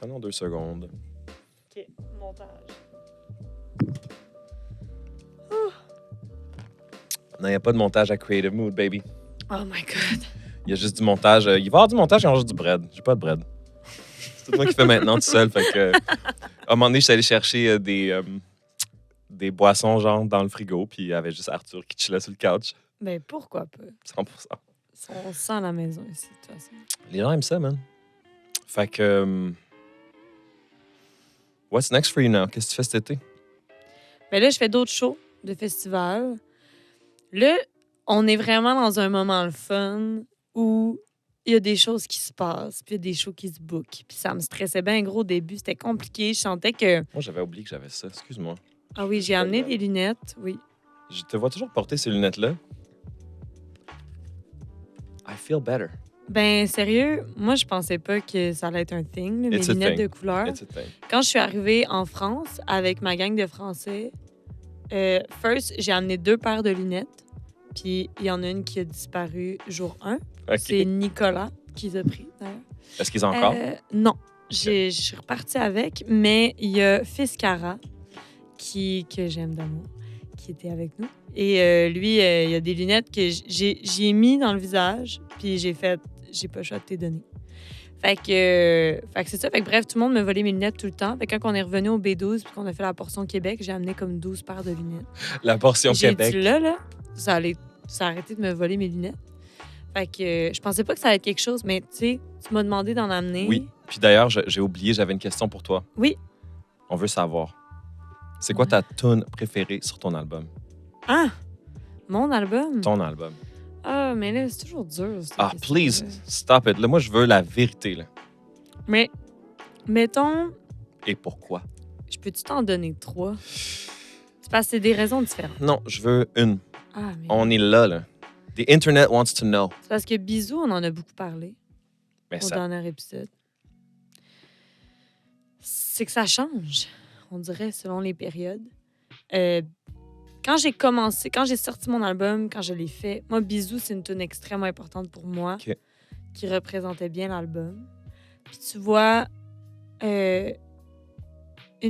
Prenons 2 secondes. OK, montage. Non, il n'y a pas de montage à Creative Mood, baby. Oh my God. Il y a juste du montage. Il va y avoir du montage, il y a juste du bread. J'ai pas de bread. C'est tout moi qui fais maintenant tout seul. Fait que, à un moment donné, je suis allé chercher des boissons, genre, dans le frigo, puis il y avait juste Arthur qui chillait sur le couch. Ben, pourquoi pas? 100%. On sent la maison ici, de toute façon. Les gens aiment ça, man. Fait que... what's next for you now? Qu'est-ce que tu fais cet été? Ben là, je fais d'autres shows de festival. Là, on est vraiment dans un moment le fun où il y a des choses qui se passent, puis il y a des shows qui se bookent. Puis ça me stressait bien gros au début. C'était compliqué. Je sentais que... Moi, j'avais oublié que j'avais ça. Excuse-moi. Ah oui, j'ai amené des lunettes, oui. Je te vois toujours porter ces lunettes-là. I feel better. Ben, sérieux, moi, je pensais pas que ça allait être un thing, mes lunettes de couleur. Quand je suis arrivée en France avec ma gang de Français, first, j'ai amené 2 paires de lunettes. Puis il y en a une qui a disparu jour 1. Okay. C'est Nicolas qui les a pris, d'ailleurs. Est-ce qu'ils ont encore? Non. Je suis repartie avec, mais il y a Fiscara, que j'aime d'amour, qui était avec nous. Et lui, il y a des lunettes que j'ai mis dans le visage, puis j'ai pas le choix de te donner. Fait que c'est ça. Fait que bref, tout le monde me volait mes lunettes tout le temps. Fait que quand on est revenu au B12 puis qu'on a fait la portion Québec, j'ai amené comme 12 paires de lunettes. La portion Québec. J'ai dit là, ça a arrêté de me voler mes lunettes. Fait que je pensais pas que ça allait être quelque chose, mais tu sais, tu m'as demandé d'en amener. Oui. Puis d'ailleurs, j'ai oublié, j'avais une question pour toi. Oui. On veut savoir. C'est quoi ta tune préférée sur ton album? Ah! Mon album? Ton album. Ah, mais là, c'est toujours dur. Ah, please, stop it. Là, moi, je veux la vérité, là. Mais, mettons... Et pourquoi? Je peux-tu t'en donner 3? C'est parce que c'est des raisons différentes. Non, je veux une. Ah, mais... On est là. The Internet wants to know. C'est parce que Bisous, on en a beaucoup parlé mais au dernier épisode. C'est que ça change, on dirait, selon les périodes. Quand j'ai sorti mon album, quand je l'ai fait, moi, Bisous, c'est une tune extrêmement importante pour moi, qui représentait bien l'album. Puis tu vois, une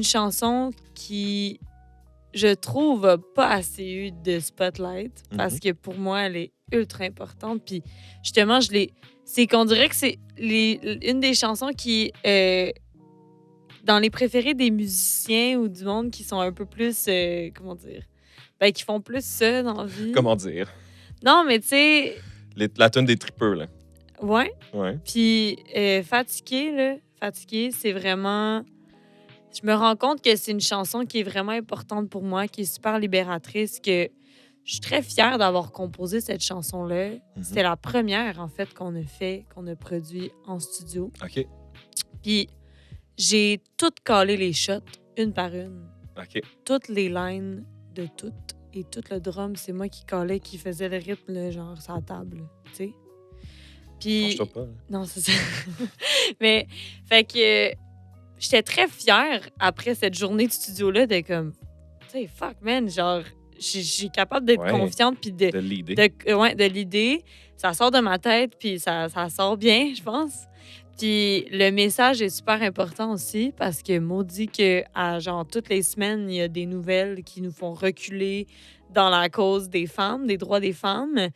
chanson qui, je trouve, n'a pas assez eu de spotlight, parce que pour moi, elle est ultra importante. Puis justement, c'est qu'on dirait que c'est une des chansons qui... dans les préférés des musiciens ou du monde qui sont un peu plus, comment dire, ben, qui font plus ça dans la vie. Comment dire? Non, mais tu sais... La tune des tripeux, là. Ouais. Puis Fatigué, là. fatiguée, c'est vraiment... Je me rends compte que c'est une chanson qui est vraiment importante pour moi, qui est super libératrice, que je suis très fière d'avoir composé cette chanson-là. C'était la première, en fait, qu'on a produit en studio. OK. Puis j'ai toutes collé les shots, une par une. OK. Toutes les lines de toutes. Et tout le drum, c'est moi qui collais, qui faisait le rythme, là, genre, sur la table, tu sais. Puis... Penche-toi pas. Là. Non, c'est ça. Mais, fait que j'étais très fière, après cette journée de studio-là, de comme, tu sais, fuck, man, genre, j'ai capable d'être confiante, puis de l'idée. De l'idée. Ça sort de ma tête, puis ça sort bien, je pense. Puis le message est super important aussi parce que maudit que genre toutes les semaines, il y a des nouvelles qui nous font reculer dans la cause des femmes, des droits des femmes.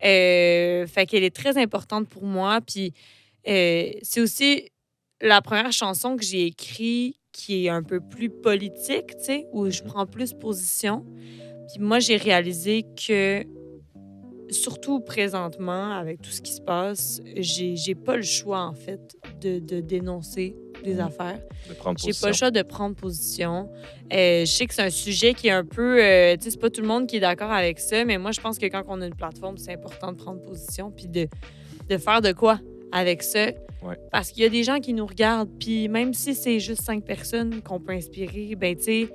Fait qu'elle est très importante pour moi. Puis c'est aussi la première chanson que j'ai écrite qui est un peu plus politique, tu sais, où je prends plus position. Puis moi, j'ai réalisé que surtout présentement, avec tout ce qui se passe, j'ai pas le choix, en fait, de dénoncer les affaires. De prendre J'ai position. pas le choix de prendre position. Je sais que c'est un sujet qui est un peu... tu sais, c'est pas tout le monde qui est d'accord avec ça, mais moi, je pense que quand on a une plateforme, c'est important de prendre position puis de faire de quoi avec ça. Ouais. Parce qu'il y a des gens qui nous regardent, puis même si c'est juste 5 personnes qu'on peut inspirer, ben tu sais...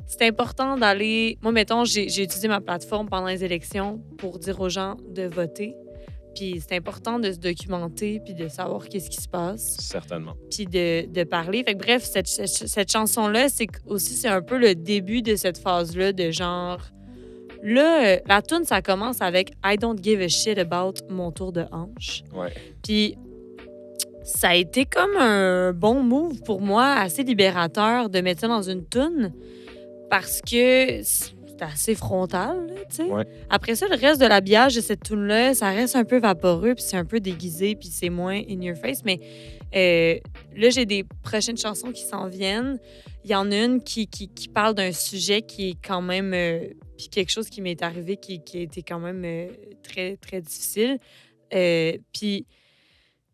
C'est important d'aller... Moi, mettons, j'ai utilisé ma plateforme pendant les élections pour dire aux gens de voter. Puis c'est important de se documenter puis de savoir qu'est-ce qui se passe. Certainement. Puis de parler. Fait que bref, cette chanson-là, c'est un peu le début de cette phase-là de genre... Là, la tune ça commence avec « I don't give a shit about mon tour de hanche ». Ouais. Puis ça a été comme un bon move pour moi, assez libérateur de mettre ça dans une tune. Parce que c'est assez frontal, tu sais. Ouais. Après ça, le reste de l'habillage de cette tune-là, ça reste un peu vaporeux, puis c'est un peu déguisé, puis c'est moins in your face. Mais là, j'ai des prochaines chansons qui s'en viennent. Il y en a une qui parle d'un sujet qui est quand même... puis quelque chose qui m'est arrivé qui a été quand même très, très difficile. Puis...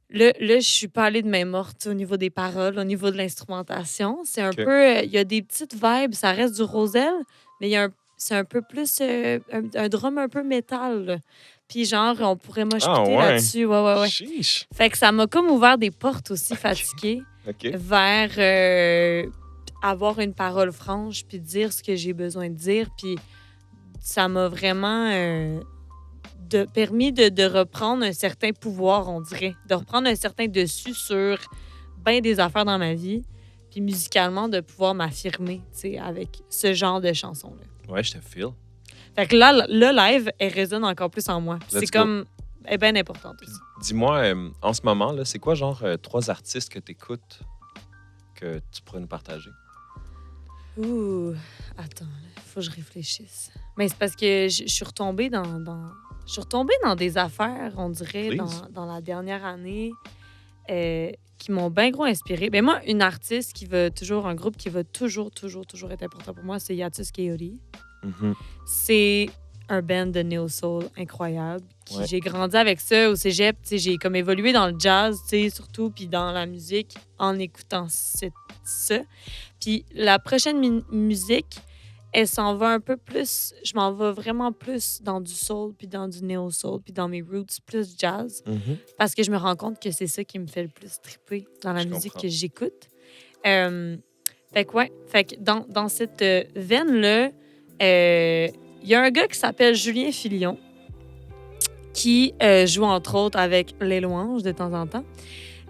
Là, je suis pas allée de main morte au niveau des paroles, au niveau de l'instrumentation. C'est un peu... Il y a des petites vibes, ça reste du Roselle, mais c'est un peu plus... un drum un peu métal, là. Puis genre, on pourrait moshpiter là-dessus. Ouais. Chiche. Fait que ça m'a comme ouvert des portes aussi fatiguées vers avoir une parole franche, puis dire ce que j'ai besoin de dire. Puis ça m'a vraiment... permis de reprendre un certain pouvoir, on dirait. De reprendre un certain dessus sur bien des affaires dans ma vie. Puis musicalement, de pouvoir m'affirmer, tu sais, avec ce genre de chansons-là. Ouais, je te feel. Fait que là, le live, elle résonne encore plus en moi. C'est comme... Elle est bien importante aussi. Dis-moi, en ce moment, là, c'est quoi, genre, 3 artistes que tu écoutes que tu pourrais nous partager? Ouh, attends, il faut que je réfléchisse. Mais c'est parce que je suis retombée dans... Je suis retombée dans des affaires, on dirait, dans la dernière année, qui m'ont bien gros inspirée. Ben moi, une artiste un groupe qui va toujours être important pour moi, c'est Yatus Keori. C'est un band de néo-soul incroyable. J'ai grandi avec ça au cégep. J'ai comme évolué dans le jazz, surtout, puis dans la musique, en écoutant ça. Puis la prochaine musique... Elle s'en va un peu plus... Je m'en vais vraiment plus dans du soul, puis dans du néo-soul, puis dans mes roots, plus jazz. Parce que je me rends compte que c'est ça qui me fait le plus triper dans la musique que j'écoute. Fait que dans cette veine-là, il y a un gars qui s'appelle Julien Filion, qui joue entre autres avec Les Louanges de temps en temps,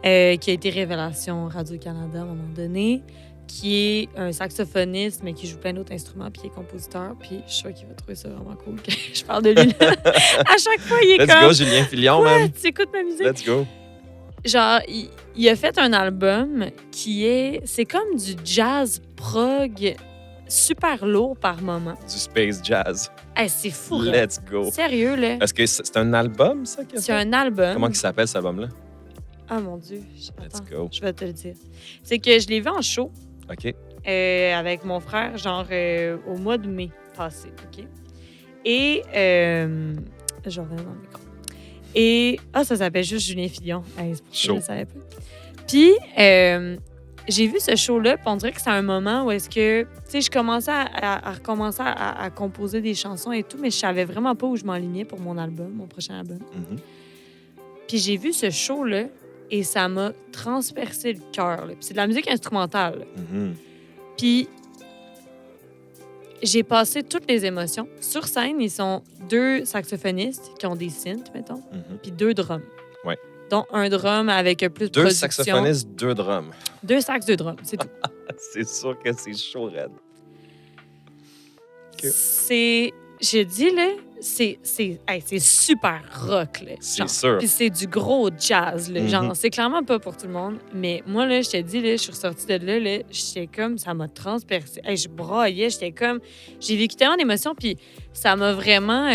qui a été révélation Radio-Canada à un moment donné, qui est un saxophoniste, mais qui joue plein d'autres instruments, puis qui est compositeur. Puis je suis sûre qu'il va trouver ça vraiment cool que je parle de lui. À chaque fois, il est Let's go, Julien Filion, man. Tu écoutes ma musique? Let's go. Genre, il a fait un album qui est... C'est comme du jazz prog super lourd par moment. Du space jazz. Hey, c'est fou. Let's go. Sérieux, là. Est-ce que c'est un album, ça? C'est un album. Comment il s'appelle, cet album-là? Ah, mon Dieu. Let's go. Je vais te le dire. C'est que je l'ai vu en show. OK. Avec mon frère, genre au mois de mai passé, OK? Et... je reviens dans le micro. Et... ça s'appelle juste Julien Filion. C'est pour ça que je ne savais pas. Puis, j'ai vu ce show-là, puis on dirait que c'est un moment où est-ce que, tu sais, je commençais à recommencer à composer des chansons et tout, mais je savais vraiment pas où je m'enlignais pour mon album, mon prochain album. Mhm. Puis j'ai vu ce show-là et ça m'a transpercé le cœur. Puis c'est de la musique instrumentale. Mhm. Puis j'ai passé toutes les émotions. Sur scène, ils sont 2 saxophonistes qui ont des synths, mettons, puis 2 drums. Ouais. Dont un drum avec plus de 2 production. saxophonistes, 2 drums. 2 sax, 2 drums, c'est tout. C'est sûr que c'est chaud, raide. Ok. J'ai dit, là, c'est super rock, là. C'est sûr. Puis c'est du gros jazz, là. Mhm. Genre, c'est clairement pas pour tout le monde. Mais moi, là, je te dis, là, je suis ressortie de là, j'étais comme, ça m'a transpercé. Hey, je braillais, j'étais comme, j'ai vécu tellement d'émotions, puis ça m'a vraiment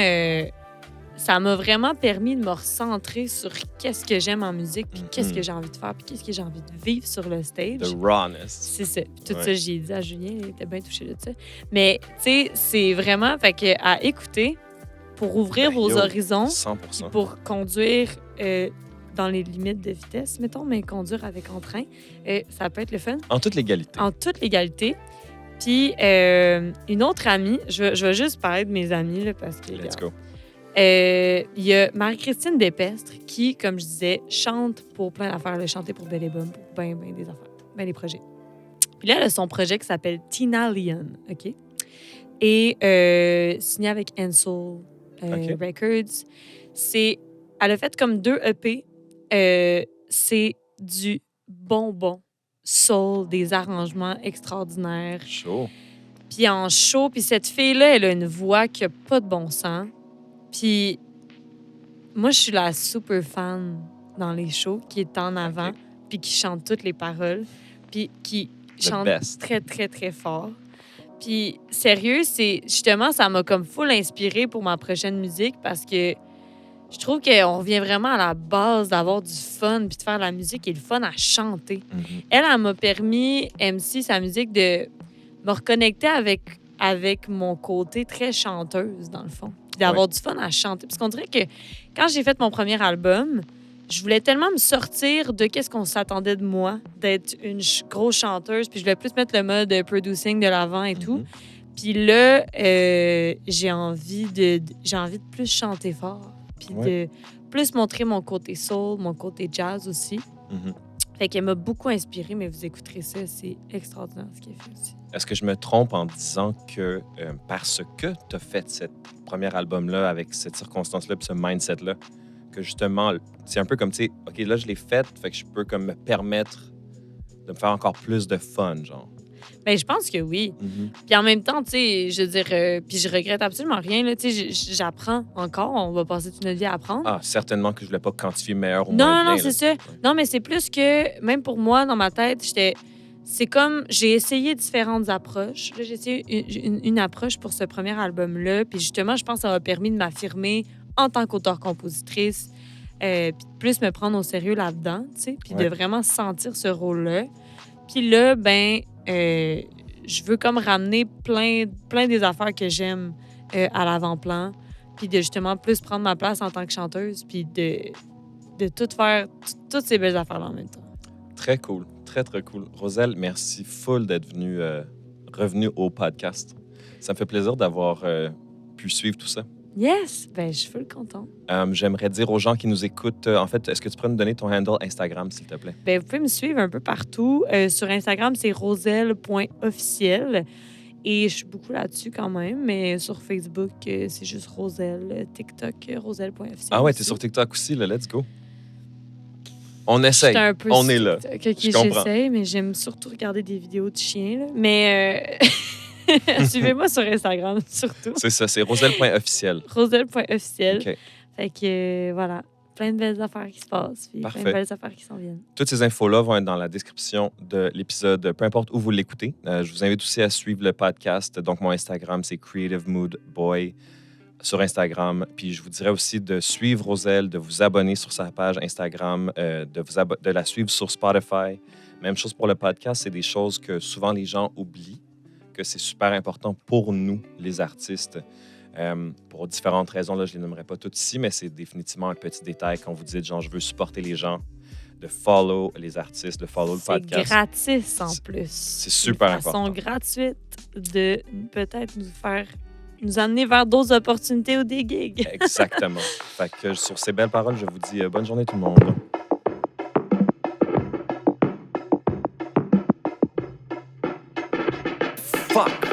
permis de me recentrer sur qu'est-ce que j'aime en musique, puis qu'est-ce que j'ai envie de faire, puis qu'est-ce que j'ai envie de vivre sur le stage. The rawness. C'est ça. Puis tout Ouais. ça, j'ai dit à Julien, il était bien touché de ça. Mais, tu sais, c'est vraiment, fait que, à écouter pour ouvrir Ben, vos yo, horizons, 100%. puis pour conduire dans les limites de vitesse, mettons, mais conduire avec entrain, ça peut être le fun. En toute légalité. En toute légalité. Puis, une autre amie, je vais juste parler de mes amis, là, parce que... Let's go. Il y a Marie-Christine Despestre qui, comme je disais, chante pour plein d'affaires. Elle a chanté pour Belle et Bomme, pour bien des affaires, bien des projets. Puis là, elle a son projet qui s'appelle Tina Leon, OK? Et signé avec Ansel OK. Records. Elle a fait comme 2 EP. C'est du bonbon, soul, des arrangements extraordinaires. Chaud. Puis en show, puis cette fille-là, elle a une voix qui a pas de bon sens. Puis moi, je suis la super fan dans les shows qui est en avant, OK. puis qui chante toutes les paroles, puis qui The chante best. très, très, très fort. Puis sérieux, c'est justement, ça m'a comme full inspirée pour ma prochaine musique parce que je trouve qu'on revient vraiment à la base d'avoir du fun puis de faire de la musique et le fun à chanter. Mhm. Elle m'a permis, MC, sa musique, de me reconnecter avec mon côté très chanteuse, dans le fond. Puis d'avoir du fun à chanter. Parce qu'on dirait que quand j'ai fait mon premier album, je voulais tellement me sortir de qu'est-ce qu'on s'attendait de moi, d'être une grosse chanteuse. Puis je voulais plus mettre le mode producing de l'avant et tout. Mhm. Puis là, j'ai envie de plus chanter fort. Puis de plus montrer mon côté soul, mon côté jazz aussi. Mhm. Fait qu'elle m'a beaucoup inspirée, mais vous écouterez ça, c'est extraordinaire ce qu'elle fait aussi. Est-ce que je me trompe en disant que parce que tu as fait ce premier album-là avec cette circonstance-là puis ce mindset-là, que justement, c'est un peu comme, tu sais, OK, là, je l'ai fait, fait que je peux comme me permettre de me faire encore plus de fun, genre. Bien, je pense que oui. Mhm. Puis en même temps, tu sais, je veux dire, puis je regrette absolument rien, là. Tu sais, j'apprends encore. On va passer toute notre vie à apprendre. Ah, certainement que je voulais pas quantifier meilleur ou non, moins non, bien. c'est ça. Non, mais c'est plus que, même pour moi, dans ma tête, c'est comme, j'ai essayé différentes approches. Là, j'ai essayé une approche pour ce premier album-là. Puis justement, je pense que ça m'a permis de m'affirmer en tant qu'auteur-compositrice, puis de plus me prendre au sérieux là-dedans, tu sais, puis de vraiment sentir ce rôle-là. Puis là, ben, je veux comme ramener plein des affaires que j'aime à l'avant-plan, puis de justement plus prendre ma place en tant que chanteuse, puis de tout faire, toutes ces belles affaires-là en même temps. Très cool. Très, très cool. Roselle, merci full d'être revenue au podcast. Ça me fait plaisir d'avoir pu suivre tout ça. Yes! Ben, je suis full contente. J'aimerais dire aux gens qui nous écoutent, en fait, est-ce que tu pourrais nous donner ton handle Instagram, s'il te plaît? Ben, vous pouvez me suivre un peu partout. Sur Instagram, c'est roselle.officiel. Et je suis beaucoup là-dessus quand même. Mais sur Facebook, c'est juste Roselle. TikTok, roselle.officiel. Ah ouais, aussi. t'es sur TikTok aussi, là. Let's go. On essaye. J'étais un peu On sur est là. TikTok. OK, Je comprends. j'essaye, mais j'aime surtout regarder des vidéos de chiens. Là. Mais suivez-moi sur Instagram, surtout. C'est ça, c'est roselle.officiel. Roselle.officiel. OK. Fait que, voilà, plein de belles affaires qui se passent. Puis plein Parfait. de belles affaires qui s'en viennent. Toutes ces infos-là vont être dans la description de l'épisode, peu importe où vous l'écoutez. Je vous invite aussi à suivre le podcast. Donc, mon Instagram, c'est Creative Mood Boy sur Instagram. Puis, je vous dirais aussi de suivre Roselle, de vous abonner sur sa page Instagram, de la suivre sur Spotify. Même chose pour le podcast, c'est des choses que souvent les gens oublient, que c'est super important pour nous, les artistes. Pour différentes raisons, là, je ne les nommerai pas toutes ici, mais c'est définitivement un petit détail quand vous dites, genre, je veux supporter les gens, de follow les artistes, de follow le C'est podcast. gratis en plus. C'est super Une façon important. gratuite de peut-être nous amener vers d'autres opportunités ou des gigs. Exactement. Fait que sur ces belles paroles, je vous dis bonne journée tout le monde. Fuck!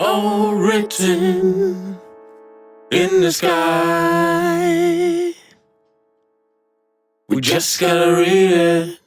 all written in the sky. We just gotta read it.